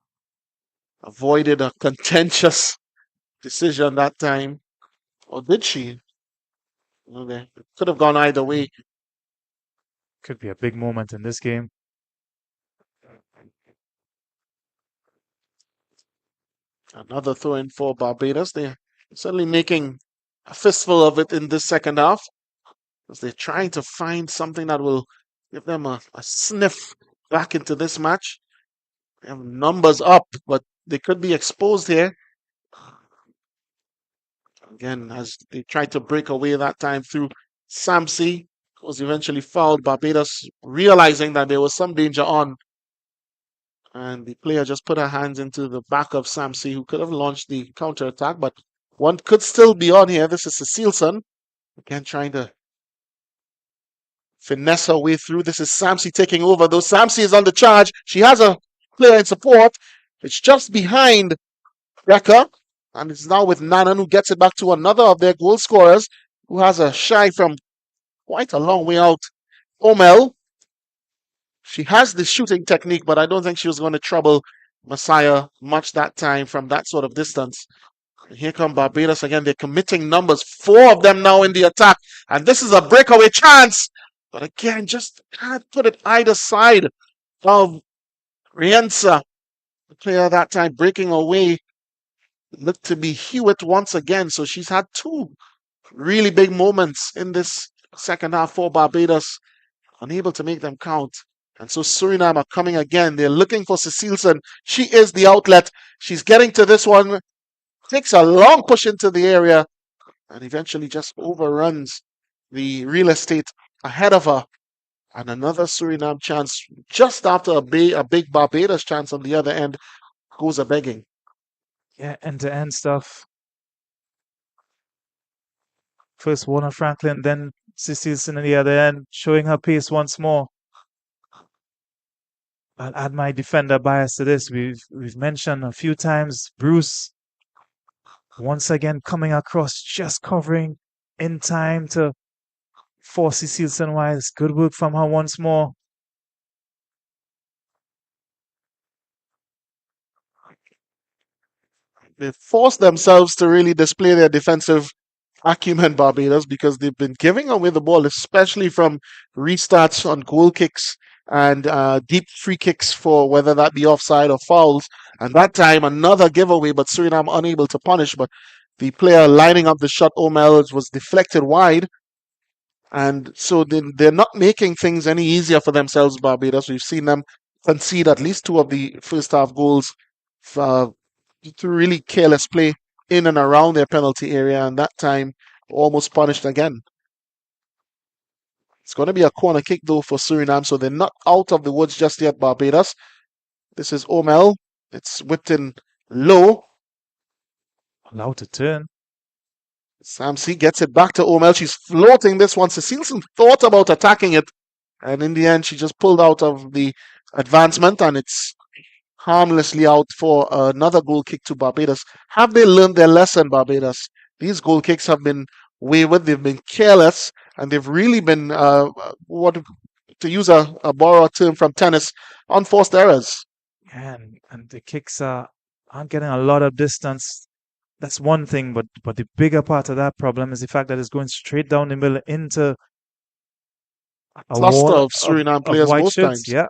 avoided a contentious decision that time. Or did she? It could have gone either way. Could be a big moment in this game. Another throw in for Barbados. They're certainly making a fistful of it in this second half, because they're trying to find something that will give them a sniff back into this match. They have numbers up, but they could be exposed here. Again, as they tried to break away that time through Samsi, was eventually fouled. Barbados realizing that there was some danger on, and the player just put her hands into the back of Samsi, who could have launched the counter-attack, but one could still be on here. This is Cecilson, again trying to finesse her way through. This is Samsi taking over, though Samsi is on the charge. She has a player in support. It's just behind Rekha, and it's now with Nanan, who gets it back to another of their goal scorers, who has a shy from quite a long way out, Omel. She has the shooting technique, but I don't think she was going to trouble Messiah much that time from that sort of distance. And here come Barbados again. They're committing numbers. 4 of them now in the attack. And this is a breakaway chance. But again, just can't put it either side of Rienza. The player that time breaking away looked to be Hewitt once again. So she's had 2 really big moments in this second half for Barbados. Unable to make them count. And so Suriname are coming again. They're looking for Cecilson. She is the outlet. She's getting to this one. Takes a long push into the area. And eventually just overruns the real estate ahead of her. And another Suriname chance just after a big Barbados chance on the other end goes a begging. Yeah, end-to-end stuff. First Warner Franklin, then Cecilson at the other end, showing her pace once more. I'll add my defender bias to this. We've mentioned a few times Bruce once again coming across, just covering in time to force Cecilson wise. Good work from her once more. They forced themselves to really display their defensive acumen, Barbados, because they've been giving away the ball, especially from restarts on goal kicks and deep free kicks, for whether that be offside or fouls. And that time, another giveaway, but Suriname unable to punish. But the player lining up the shot, Omel, was deflected wide. And so they're not making things any easier for themselves, Barbados. We've seen them concede at least 2 of the first half goals through really careless play in and around their penalty area. And that time, almost punished again. It's going to be a corner kick, though, for Suriname, so they're not out of the woods just yet, Barbados. This is Omel. It's whipped in low. Allowed to turn. Samsi gets it back to Omel. She's floating this one. Cecilson thought about attacking it, and in the end, she just pulled out of the advancement, and it's harmlessly out for another goal kick to Barbados. Have they learned their lesson, Barbados? These goal kicks have been wayward. They've been careless, and they've really been, what to use a borrowed term from tennis, unforced errors. And the kicks aren't getting a lot of distance. That's one thing, but the bigger part of that problem is the fact that it's going straight down the middle into a Cluster wall of Suriname of players white most shirts. times. Yeah,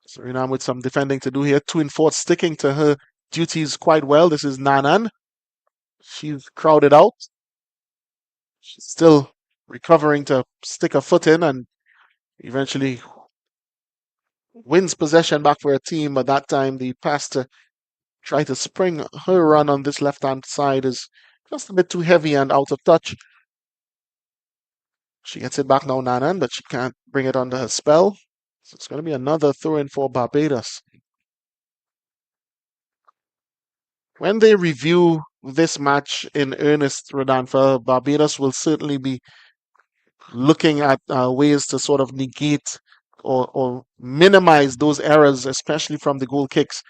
Suriname with some defending to do here. Twin Fort sticking to her duties quite well. This is Nanan. She's crowded out. She's still recovering to stick her foot in and eventually wins possession back for her team. But that time the pass to try to spring her run on this left-hand side is just a bit too heavy and out of touch. She gets it back now, Nanan, but she can't bring it under her spell. So it's going to be another throw-in for Barbados. When they review this match in earnest, Rodolfo, Barbados will certainly be looking at ways to sort of negate or minimize those errors, especially from the goal kicks,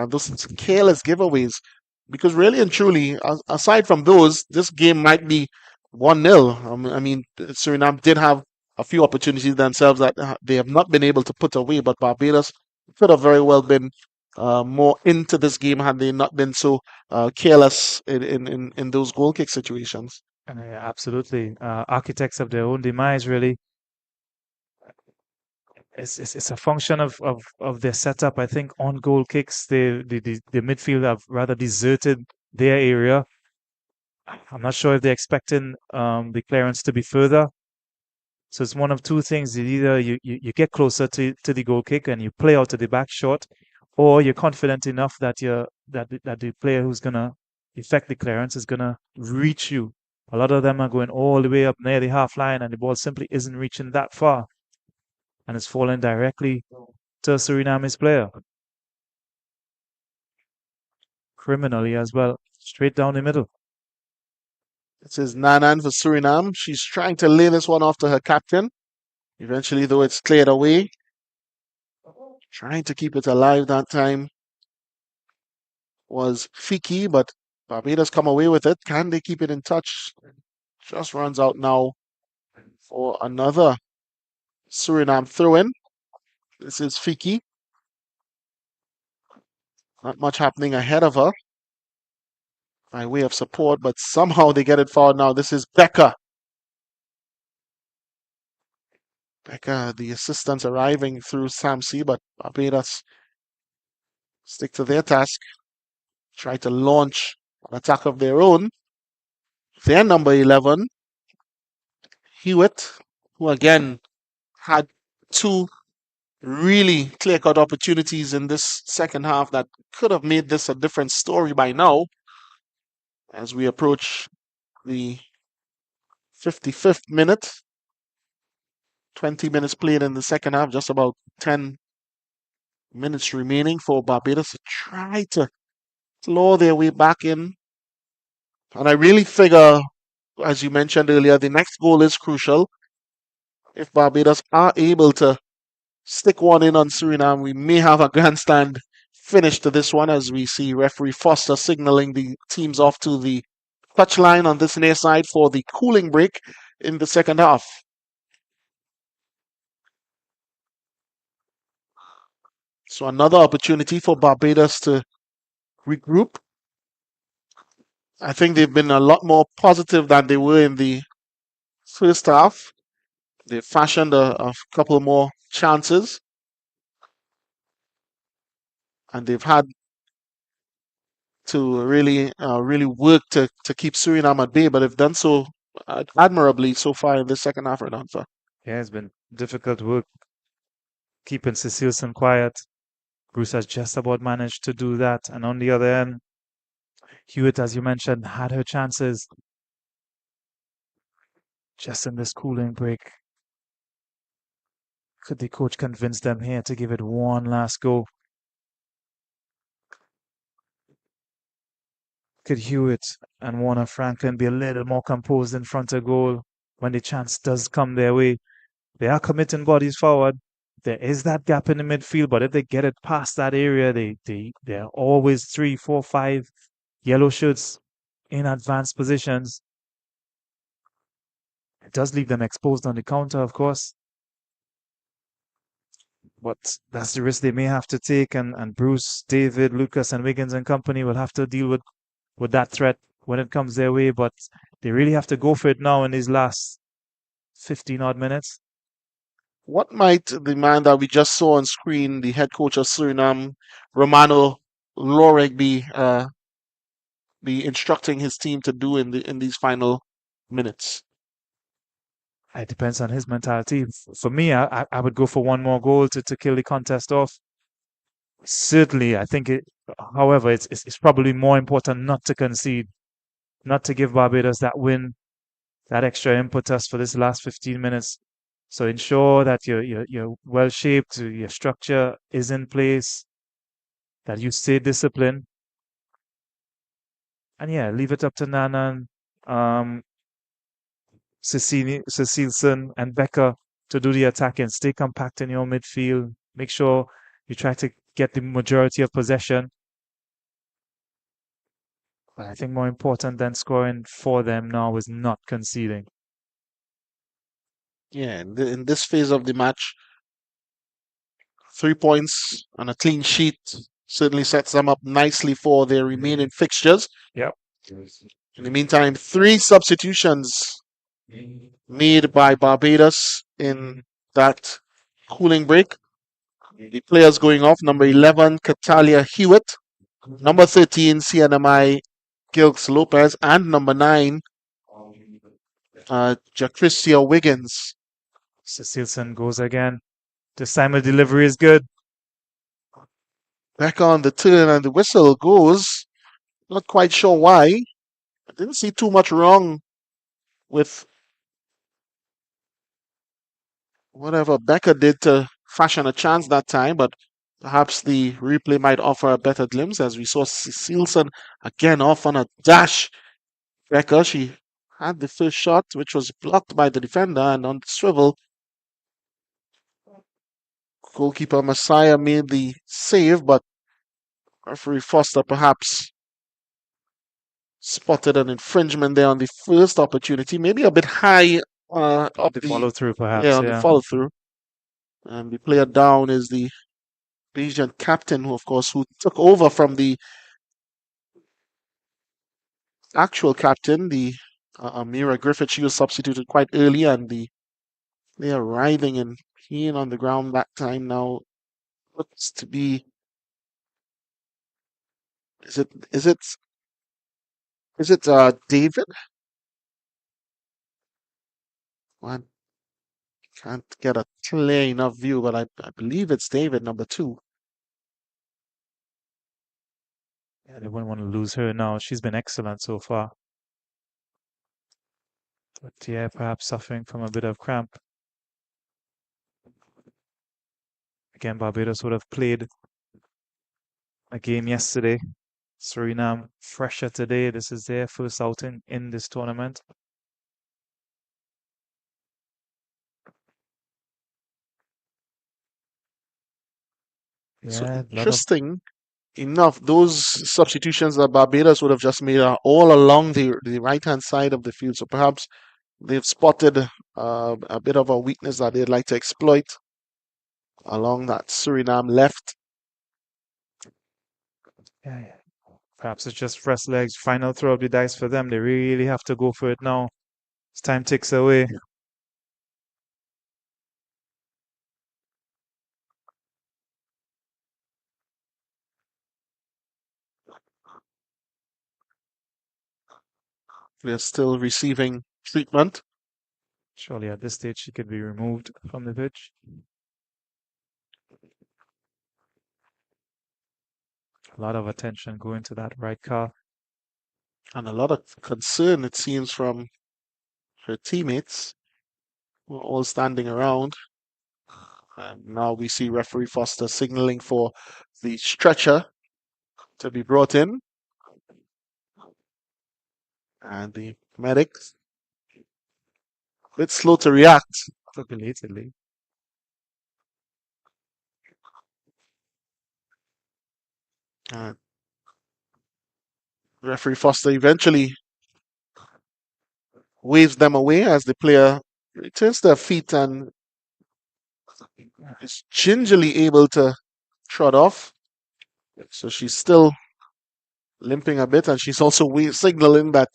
those careless giveaways. Because really and truly, aside from those, this game might be 1-0. I mean, Suriname did have a few opportunities themselves that they have not been able to put away, but Barbados could have very well been more into this game had they not been so careless in those goal kick situations. absolutely. Architects of their own demise, really. It's a function of their setup. I think on goal kicks, the midfield have rather deserted their area. I'm not sure if they're expecting the clearance to be further. So it's one of two things. Either you get closer to the goal kick and you play out to the back short, or you're confident enough that the player who's gonna effect the clearance is gonna reach you. A lot of them are going all the way up near the half line, and the ball simply isn't reaching that far, and it's falling directly to Suriname's player. Criminally as well, straight down the middle. This is Nanan for Suriname. She's trying to lay this one off to her captain. Eventually, though, it's cleared away. Trying to keep it alive that time was Fiki, but Barbados come away with it. Can they keep it in touch? Just runs out now for another Suriname throw-in. This is Fiki. Not much happening ahead of her by way of support, but somehow they get it forward now. This is Becca. Becca, the assistants arriving through Samsi, but Barbados stick to their task. Try to launch an attack of their own. Their number 11, Hewitt, who again had two really clear-cut opportunities in this second half that could have made this a different story by now. As we approach the 55th minute, 20 minutes played in the second half, just about 10 minutes remaining for Barbados to try to claw their way back in. And I really figure, as you mentioned earlier, the next goal is crucial. If Barbados are able to stick one in on Suriname, we may have a grandstand finish to this one, as we see referee Foster signaling the teams off to the touchline on this near side for the cooling break in the second half. So another opportunity for Barbados to regroup. I think they've been a lot more positive than they were in the first half. They fashioned a couple more chances. And they've had to really work to keep Suriname at bay, but they've done so admirably so far in the second half, Rodolfo. Yeah, it's been difficult work keeping Cecilson quiet. Bruce has just about managed to do that. And on the other end, Hewitt, as you mentioned, had her chances just in this cooling break. Could the coach convince them here to give it one last go? Could Hewitt and Warner Franklin be a little more composed in front of goal when the chance does come their way? They are committing bodies forward. There is that gap in the midfield, but if they get it past that area, they're always 3, 4, 5 yellow shirts in advanced positions. It does leave them exposed on the counter, of course. But that's the risk they may have to take, and Bruce, David, Lucas, and Wiggins and company will have to deal with that threat when it comes their way. But they really have to go for it now in these last 15 odd minutes. What might the man that we just saw on screen, the head coach of Suriname, Romano Loreg, be instructing his team to do in these final minutes? It depends on his mentality. For me, I would go for one more goal to kill the contest off. Certainly, I think it. However, it's probably more important not to concede, not to give Barbados that win, that extra impetus for this last 15 minutes. So ensure that you're well shaped, your structure is in place, that you stay disciplined, and yeah, leave it up to Nanan, Cecilson, and Becker to do the attacking. Stay compact in your midfield. Make sure you try to get the majority of possession. But I think more important than scoring for them now is not conceding. Yeah, in this phase of the match, 3 points and a clean sheet certainly sets them up nicely for their remaining fixtures. Yep. In the meantime, 3 substitutions made by Barbados in that cooling break. The players going off: number 11, Catalia Hewitt; number 13, CNMI Gilks Lopez; and number 9, Jacrisia Wiggins. Cecilson goes again. This time the delivery is good. Back on the turn, and the whistle goes. Not quite sure why. I didn't see too much wrong with whatever Becker did to fashion a chance that time, but perhaps the replay might offer a better glimpse, as we saw Cecilson again off on a dash. Becker, she had the first shot, which was blocked by the defender, and on the swivel, goalkeeper Messiah made the save, but referee Foster perhaps spotted an infringement there on the first opportunity, maybe a bit high up The follow through, perhaps. on the follow through. And the player down is the Belgian captain, who took over from the actual captain, the Amira Griffith. She was substituted quite early, and the player writhing in pain on the ground that time now looks to be. Is it David? One can't get a clear enough view, but I believe it's David, number 2. Yeah, they wouldn't want to lose her now. She's been excellent so far. But yeah, perhaps suffering from a bit of cramp. Again, Barbados would have played a game yesterday. Suriname fresher today. This is their first outing in this tournament. So Yeah, a lot of interesting enough, those substitutions that Barbados would have just made are all along the right-hand side of the field. So perhaps they've spotted a bit of a weakness that they'd like to exploit along that Suriname left. yeah. Perhaps it's just fresh legs. Final throw of the dice for them. They really have to go for it now. As time ticks away. They're still receiving treatment. Surely at this stage she could be removed from the pitch. A lot of attention going to that right calf. And a lot of concern, it seems, from her teammates, who are all standing around. And now we see referee Foster signaling for the stretcher to be brought in. And the medics, a bit slow to react. Belatedly. And referee Foster eventually waves them away as the player returns to her feet and is gingerly able to trot off. So she's still limping a bit, and she's also signaling that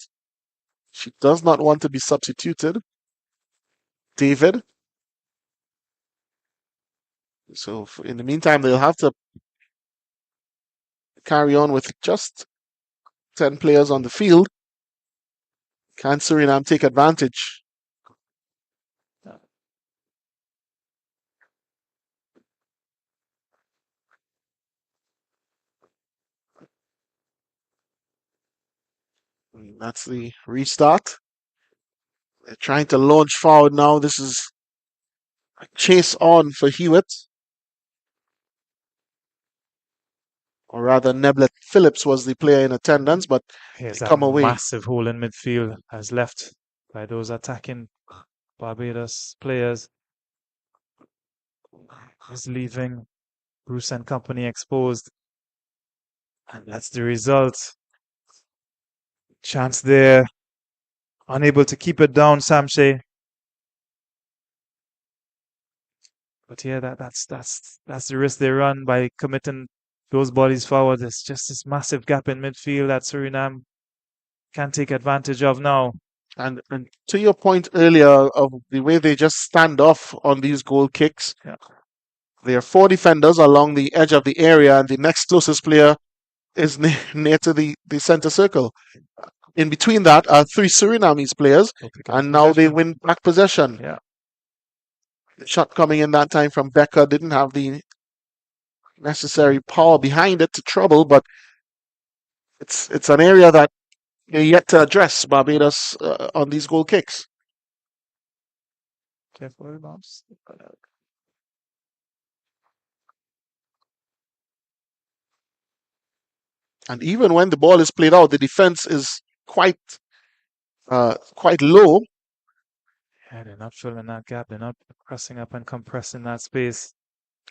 she does not want to be substituted. David. So in the meantime, they'll have to carry on with just 10 players on the field. Can Suriname take advantage? That's the restart. They're trying to launch forward now. This is a chase on for Hewitt. Or rather, Neblet Phillips was the player in attendance, but Here's they that come away. massive hole in midfield as left by those attacking Barbados players. Is leaving Bruce and company exposed. And that's the result. Chance there. Unable to keep it down, Samshe. But yeah, that's the risk they run by committing those bodies forward. There's just this massive gap in midfield that Suriname can take advantage of now. And to your point earlier of the way they just stand off on these goal kicks, Yeah. there are 4 defenders along the edge of the area, and the next closest player is near to the center circle. In between that are 3 Surinamese players, and now they win back possession. Yeah. The shot coming in that time from Becker didn't have the necessary power behind it to trouble, but it's an area that you're yet to address, Barbados, on these goal kicks. Careful, bounce. And even when the ball is played out, the defense is quite low. Yeah, they're not filling that gap. They're not pressing up and compressing that space.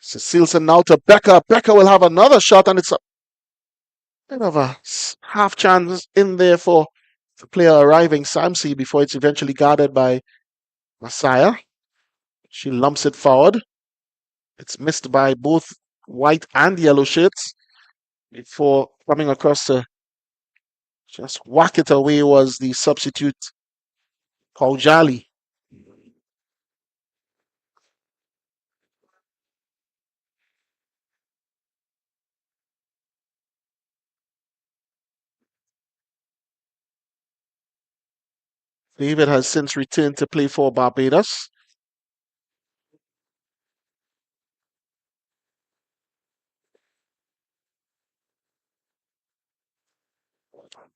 Cecilson now to Becker. Becker will have another shot, and it's a bit of a half chance in there for the player arriving, Samsi, before it's eventually guarded by Messiah. She lumps it forward. It's missed by both white and yellow shirts. Before coming across to just whack it away was the substitute, Kaujali. David has since returned to play for Barbados.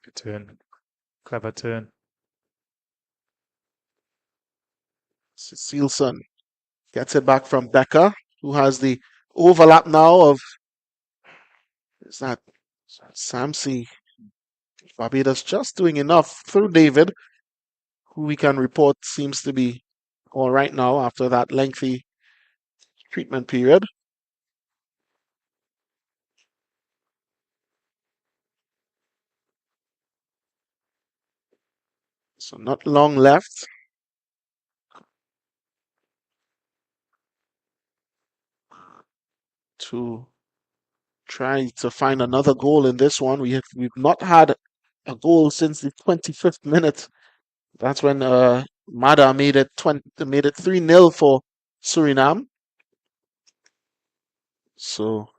Good turn. Clever turn. Cecilson gets it back from Becker, who has the overlap now of, is that Samsi? Barbados just doing enough through David, who we can report seems to be all right now after that lengthy treatment period. So not long left. To try to find another goal in this one. We've not had a goal since the 25th minute. That's when Mada made it 3-0 for Suriname. So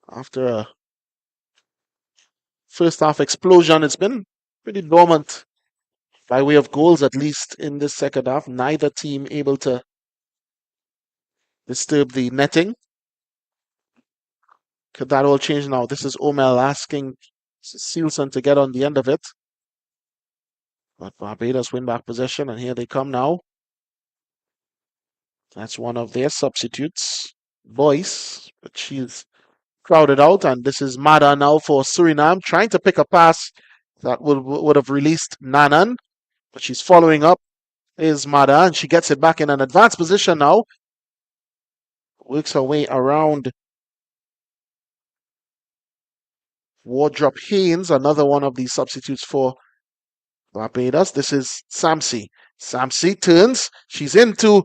after a first half explosion, it's been pretty dormant by way of goals, at least in this second half. Neither team able to disturb the netting. Could that all change now? This is Omel asking Sealson to get on the end of it. But Barbados win back possession, and here they come now. That's one of their substitutes, Boyce, but she's crowded out, and this is Mada now for Suriname, trying to pick a pass that would have released Nanan, but she's following up. Is Mada, and she gets it back in an advanced position now. Works her way around Wardrop Haynes, another one of these substitutes for Barbados. This is Samsi. Samsi turns. She's into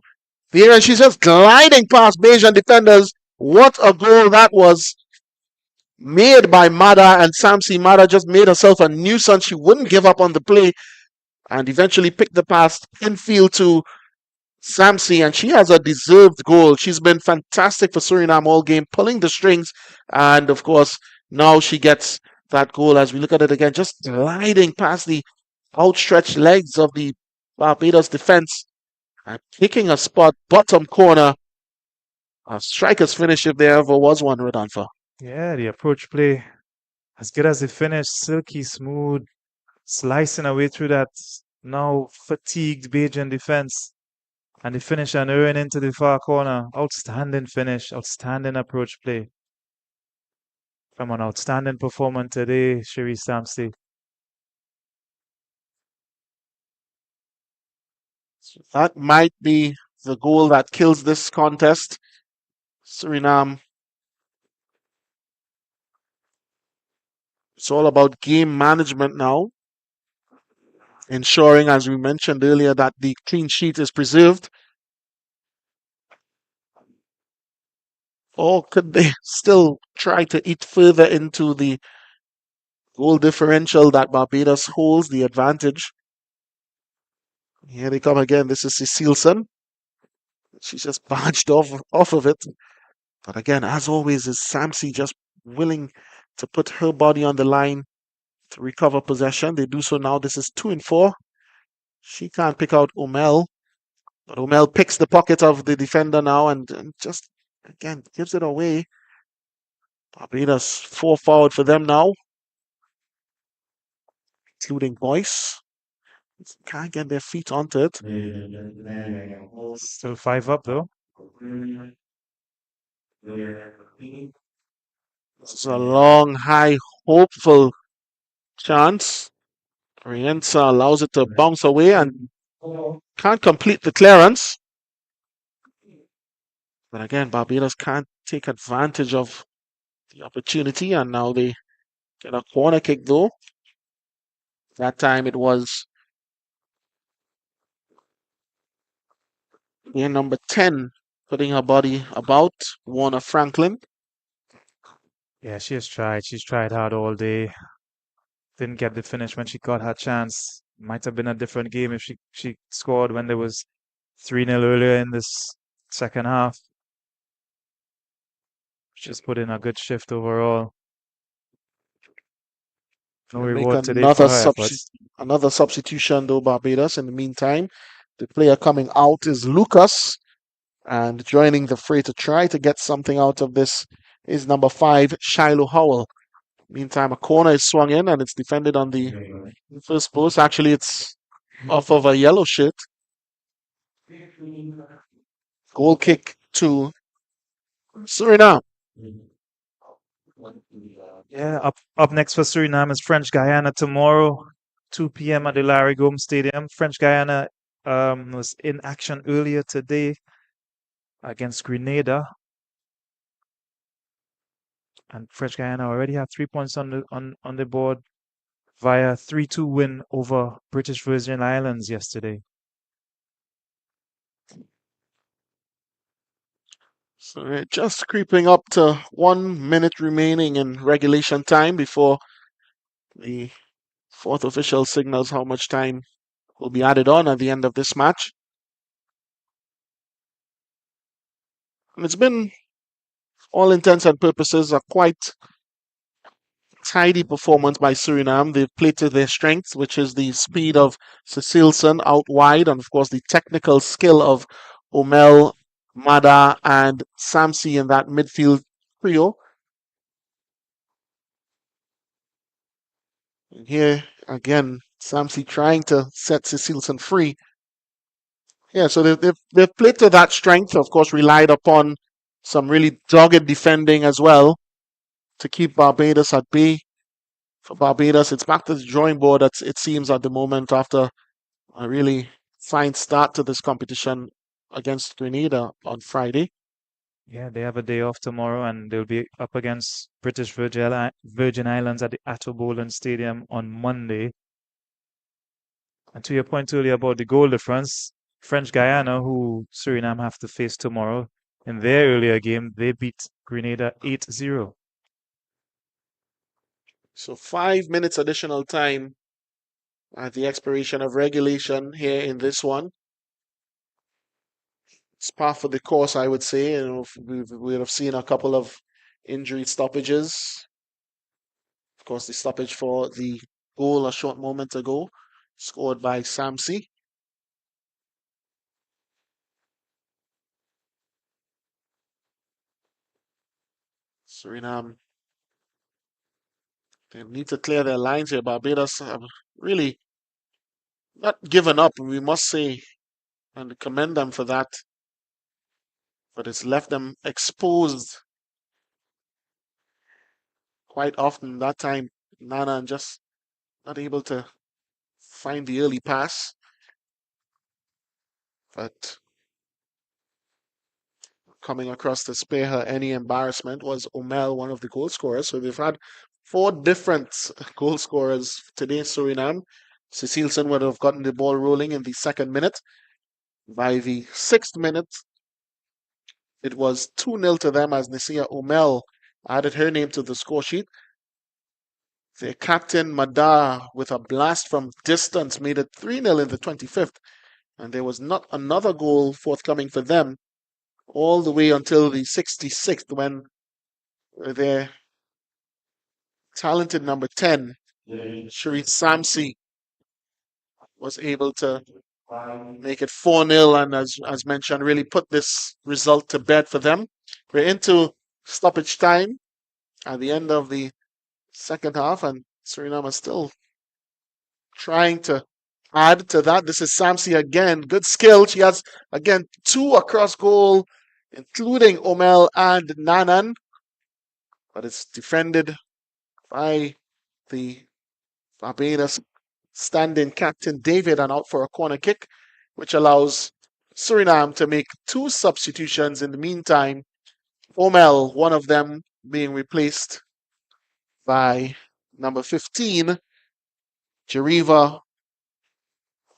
the air, and she's just gliding past Bajan defenders. What a goal that was. Made by Mada, and Samsi. Mada just made herself a nuisance. She wouldn't give up on the play and eventually picked the pass infield to Samsi, and she has a deserved goal. She's been fantastic for Suriname all game, pulling the strings, and of course, now she gets that goal as we look at it again, just gliding past the outstretched legs of the Barbados defense and picking a spot, bottom corner. A striker's finish if there ever was one, Rodolfo. Yeah, the approach play, as good as the finish, silky smooth, slicing away through that now fatigued Bajan defense. And the finish and earn into the far corner. Outstanding finish, outstanding approach play. From an outstanding performance today, Sherry Samsi. That might be the goal that kills this contest. Suriname. It's all about game management now. Ensuring, as we mentioned earlier, that the clean sheet is preserved. Or could they still try to eat further into the goal differential that Barbados holds the advantage? Here they come again. This is Cecilson. She's just barged off of it. But again, as always, is Samsi just willing to put her body on the line to recover possession. They do so now. This is 2 and 4. She can't pick out Omel. But Omel picks the pocket of the defender now and just, again, gives it away. Barbados 4 forward for them now, including Boyce. Can't get their feet onto it. Still 5 up though. This is a long, high, hopeful chance. Rienza allows it to bounce away and can't complete the clearance. But again, Barbados can't take advantage of the opportunity, and now they get a corner kick though. That time it was number 10 putting her body about, Warner Franklin. Yeah, she has tried. She's tried hard all day. Didn't get the finish when she got her chance. Might have been a different game if she scored when there was 3-0 earlier in this second half. She's put in a good shift overall. No reward today for her efforts. Another substitution though, Barbados. In the meantime, the player coming out is Lucas, and joining the fray to try to get something out of this is number 5, Shiloh Howell. Meantime, a corner is swung in and it's defended on the first post. Actually, it's off of a yellow shirt. Goal kick to Suriname. Yeah, up next for Suriname is French Guyana tomorrow, 2 p.m. at the Larry Gomes Stadium. French Guyana was in action earlier today against Grenada. And French Guyana already have 3 points on the board via 3-2 win over British Virgin Islands yesterday. So we're just creeping up to 1 minute remaining in regulation time before the fourth official signals how much time will be added on at the end of this match. And it's been, for all intents and purposes, a quite tidy performance by Suriname. They've played to their strengths, which is the speed of Cecilson out wide, and of course the technical skill of Omel, Mada, and Samsi in that midfield trio. And here again, Samsi trying to set Cecilson free. Yeah, so they've played to that strength. Of course, relied upon some really dogged defending as well to keep Barbados at bay. For Barbados, it's back to the drawing board. It seems at the moment after a really fine start to this competition against Grenada on Friday. Yeah, they have a day off tomorrow and they'll be up against British Virgin Islands at the Atto Boland Stadium on Monday. And to your point earlier about the goal difference, French Guyana, who Suriname have to face tomorrow, in their earlier game, they beat Grenada 8-0. So 5 minutes additional time at the expiration of regulation here in this one. It's par for the course, I would say. You know, we would have seen a couple of injury stoppages. Of course, the stoppage for the goal a short moment ago, scored by Samsi. Suriname, they need to clear their lines here. Barbados have really not given up, we must say, and commend them for that. But it's left them exposed quite often. That time, Nana just not able to find the early pass. But coming across to spare her any embarrassment was Omel, one of the goal scorers. So they've had 4 different goal scorers today, Suriname. Cecilson would have gotten the ball rolling in the 2nd minute. By the 6th minute, it was 2-0 to them as Nasia Omel added her name to the score sheet. Their captain, Madar, with a blast from distance, made it 3-0 in the 25th. And there was not another goal forthcoming for them all the way until the 66th when their talented number 10, Sharif Samsi, was able to make it 4-0 and as mentioned, really put this result to bed for them. We're into stoppage time at the end of the 2nd half and Suriname is still trying to add to that. This is Samsi again. Good skill. She has, again, 2 across goal, including Omel and Nanan. But it's defended by the Barbados stand-in captain David and out for a corner kick, which allows Suriname to make 2 substitutions in the meantime. Omel, one of them being replaced by number 15, Jeriva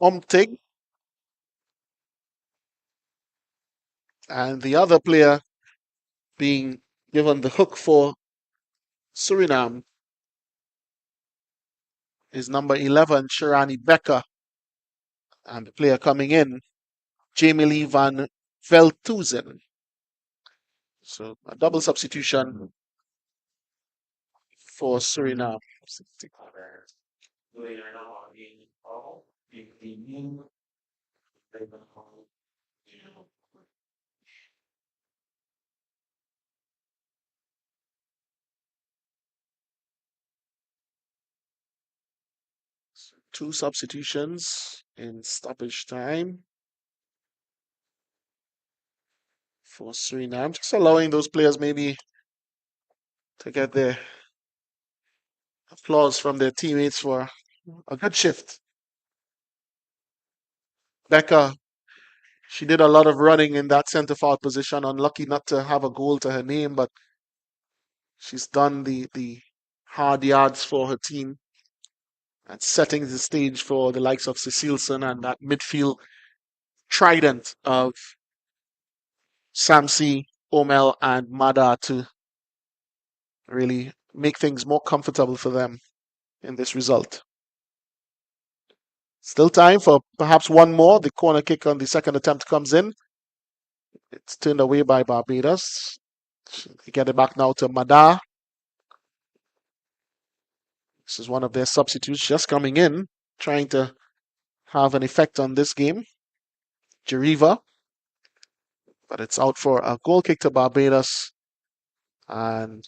Omtig. And the other player being given the hook for Suriname is number 11, Sharani Becker. And the player coming in, Jamie Lee van Veldhuizen. So a double substitution for Suriname. Two substitutions in stoppage time for Suriname. Just allowing those players maybe to get their applause from their teammates for a good shift. Becca, she did a lot of running in that centre forward position. Unlucky not to have a goal to her name, but she's done the hard yards for her team and setting the stage for the likes of Cecilson and that midfield trident of Samsi, Omel, and Mada to really make things more comfortable for them in this result. Still time for perhaps one more. The corner kick on the 2nd attempt comes in. It's turned away by Barbados. They get it back now to Mada. This is one of their substitutes just coming in, trying to have an effect on this game. Jeriva. But it's out for a goal kick to Barbados. And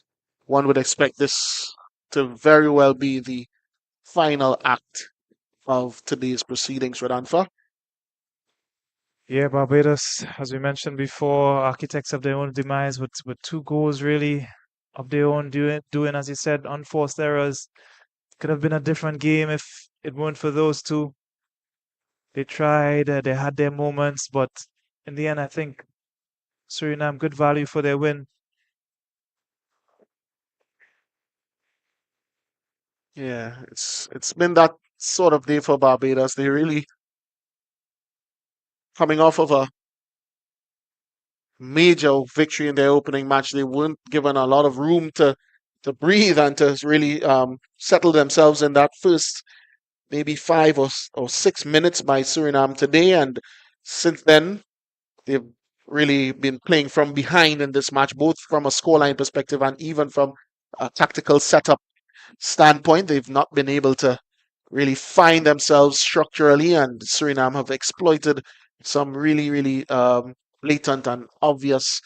one would expect this to very well be the final act of today's proceedings, Rodolfo. Yeah, Barbados, as we mentioned before, architects of their own demise with 2 goals really of their own doing, as you said, unforced errors. Could have been a different game if it weren't for those two. They tried, they had their moments, but in the end, I think Suriname good value for their win. Yeah, it's been that sort of day for Barbados. They really coming off of a major victory in their opening match. They weren't given a lot of room to breathe and to really settle themselves in that first maybe 5 or 6 minutes by Suriname today. And since then, they've really been playing from behind in this match, both from a scoreline perspective and even from a tactical setup standpoint. They've not been able to really find themselves structurally, and Suriname have exploited some really blatant and obvious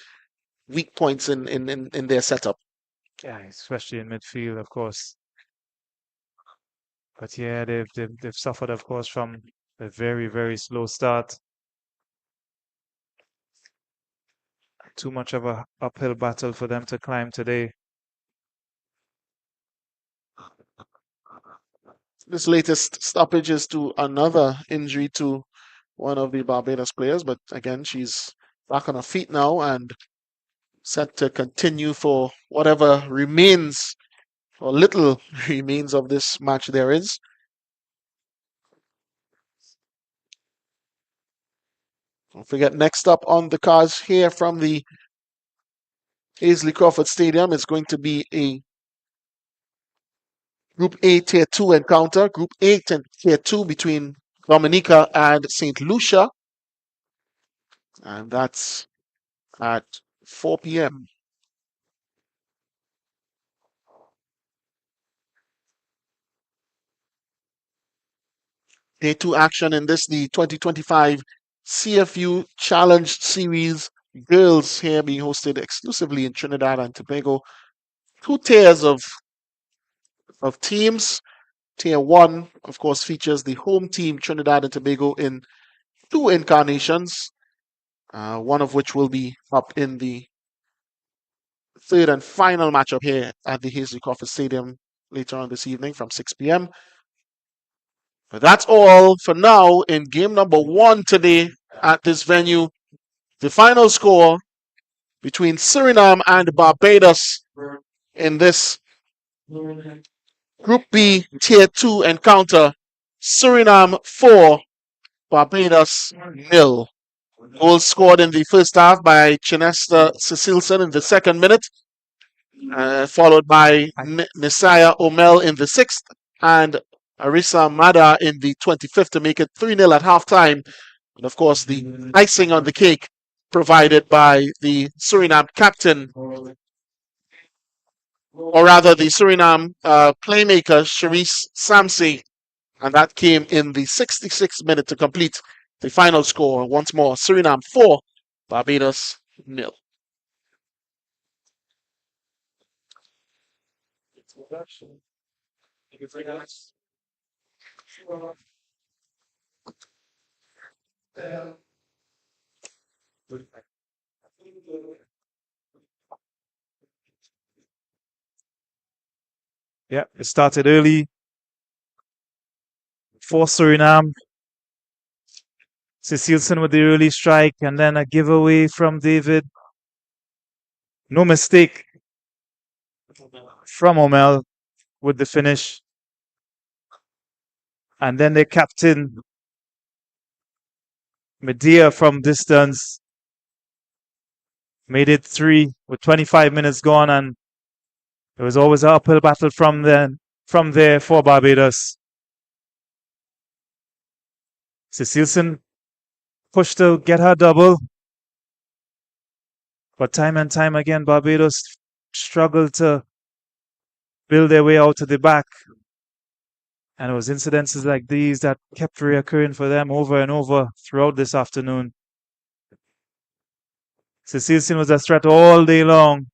weak points in their setup. Yeah, especially in midfield, of course. But yeah, they've suffered, of course, from a very slow start. Too much of a uphill battle for them to climb today. This latest stoppage is to another injury to one of the Barbados players, but again, she's back on her feet now and set to continue for whatever remains, or little remains of this match there is. Don't forget, next up on the cards here from the Aisley Crawford Stadium, it's going to be a Group A Tier 2 encounter. Group 8 and Tier 2 between Dominica and St. Lucia. And that's at 4 p.m. Day 2 action in this, the 2025 CFU Challenge Series. Girls here being hosted exclusively in Trinidad and Tobago. 2 tiers of teams. Tier 1, of course, features the home team Trinidad and Tobago in 2 incarnations, one of which will be up in the third and final matchup here at the Aisley Crawford Stadium later on this evening from 6 p.m. But that's all for now in game number 1 today at this venue. The final score between Suriname and Barbados in this Group B Tier 2 encounter. Suriname 4, Barbados 0. Goals scored in the first half by Chinesta Cecilson in the 2nd minute, followed by Messiah Omel in the 6th and Arisa Mada in the 25th to make it 3-0 at halftime. And of course, the icing on the cake provided by the Suriname captain, or rather the Suriname playmaker, Sharice Samsi, and that came in the 66th minute to complete the final score. Once more, Suriname 4, Barbados 0. Yeah, it started early for Suriname. Cecilson with the early strike and then a giveaway from David. No mistake from Omel with the finish. And then their captain, Medea from distance, made it 3 with 25 minutes gone, and it was always an uphill battle from there for Barbados. Cecilson pushed to get her double, but time and time again, Barbados struggled to build their way out to the back. And it was incidences like these that kept reoccurring for them over and over throughout this afternoon. Cecilson was a threat all day long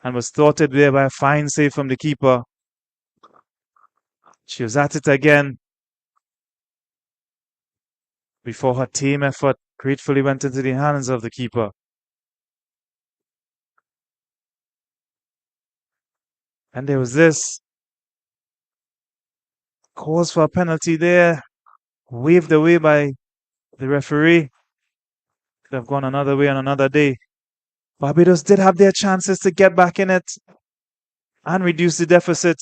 and was thwarted there by a fine save from the keeper. She was at it again before her team effort gratefully went into the hands of the keeper. And there was this. Calls for a penalty there. Waved away by the referee. Could have gone another way on another day. Barbados did have their chances to get back in it and reduce the deficit.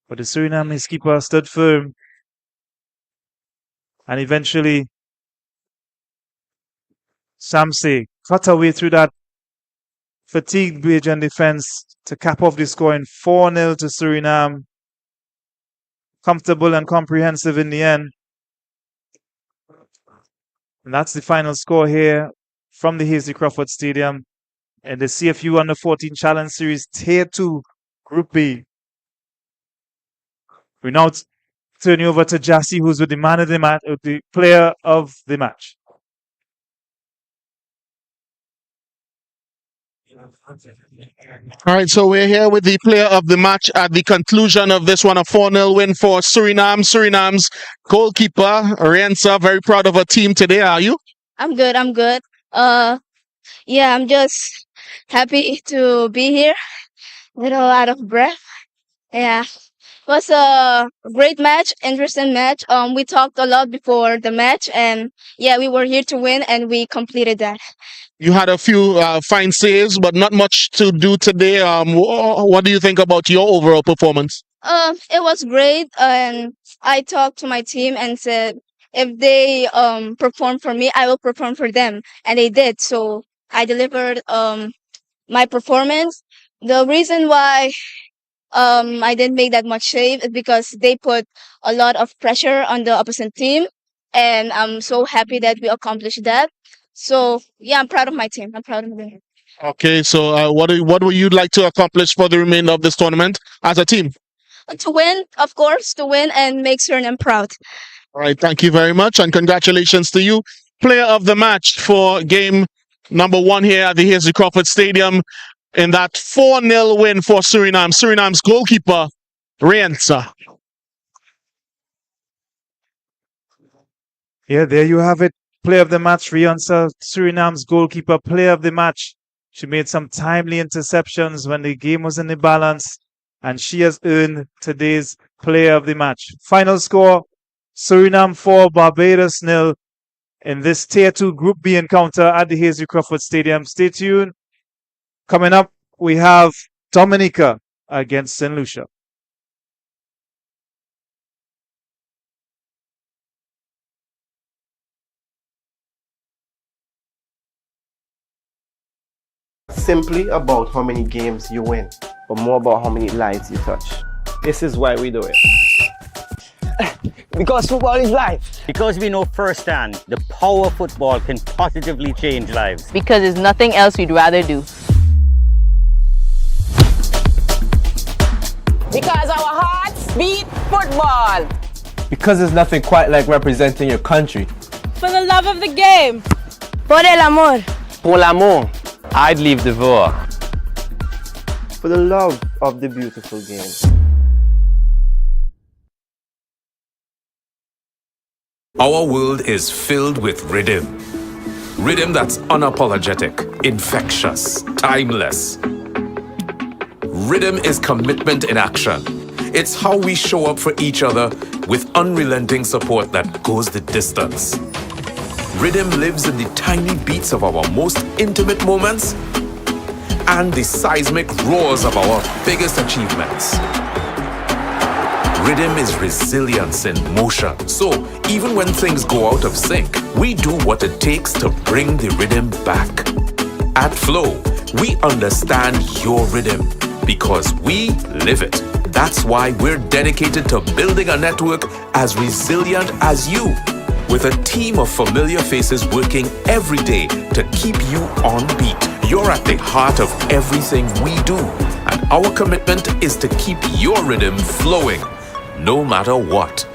But the Suriname keeper stood firm. And eventually, Samse cut away through that fatigued Bajan defense to cap off the score in 4-0 to Suriname. Comfortable and comprehensive in the end. And that's the final score here from the Hasely Crawford Stadium in the CFU U14 Challenge Series Tier 2 Group B. We now turn you over to Jassy, who's with the man of the match, the player of the match. All right, so we're here with the player of the match at the conclusion of this one, a 4-0 win for Suriname. Suriname's goalkeeper, Rienza, very proud of her team today, are you? I'm good. Yeah, I'm just happy to be here. Little out of breath. Yeah. It was a great match, interesting match. We talked a lot before the match, and yeah, we were here to win, and we completed that. You had a few fine saves, but not much to do today. What do you think about your overall performance? It was great, and I talked to my team and said if they perform for me, I will perform for them, and they did. So I delivered my performance. The reason why I didn't make that much save is because they put a lot of pressure on the opposite team, and I'm so happy that we accomplished that. So yeah, I'm proud of my team. I'm proud of them. Okay, so what would you like to accomplish for the remainder of this tournament as a team? To win, of course, to win and make Suriname proud. All right, thank you very much, and congratulations to you, player of the match for game number 1 here at the Hasely Crawford Stadium in that 4-0 win for Suriname. Suriname's goalkeeper, Rienza. Yeah, there you have it. Player of the match, Rienza, Suriname's goalkeeper, player of the match. She made some timely interceptions when the game was in the balance, and she has earned today's player of the match. Final score, Suriname 4, Barbados 0 in this Tier 2 Group B encounter at the Hasely Crawford Stadium. Stay tuned. Coming up, we have Dominica against St. Lucia. Simply about how many games you win, but more about how many lives you touch. This is why we do it. Because football is life. Because we know firsthand the power football can positively change lives. Because there's nothing else we'd rather do. Because our hearts beat football. Because there's nothing quite like representing your country. For the love of the game. Por el amor. Pour l'amour. I'd leave the war. For the love of the beautiful game. Our world is filled with rhythm. Rhythm that's unapologetic, infectious, timeless. Rhythm is commitment in action. It's how we show up for each other with unrelenting support that goes the distance. Rhythm lives in the tiny beats of our most intimate moments and the seismic roars of our biggest achievements. Rhythm is resilience in motion. So, even when things go out of sync, we do what it takes to bring the rhythm back. At Flow, we understand your rhythm because we live it. That's why we're dedicated to building a network as resilient as you, with a team of familiar faces working every day to keep you on beat. You're at the heart of everything we do, and our commitment is to keep your rhythm flowing, no matter what.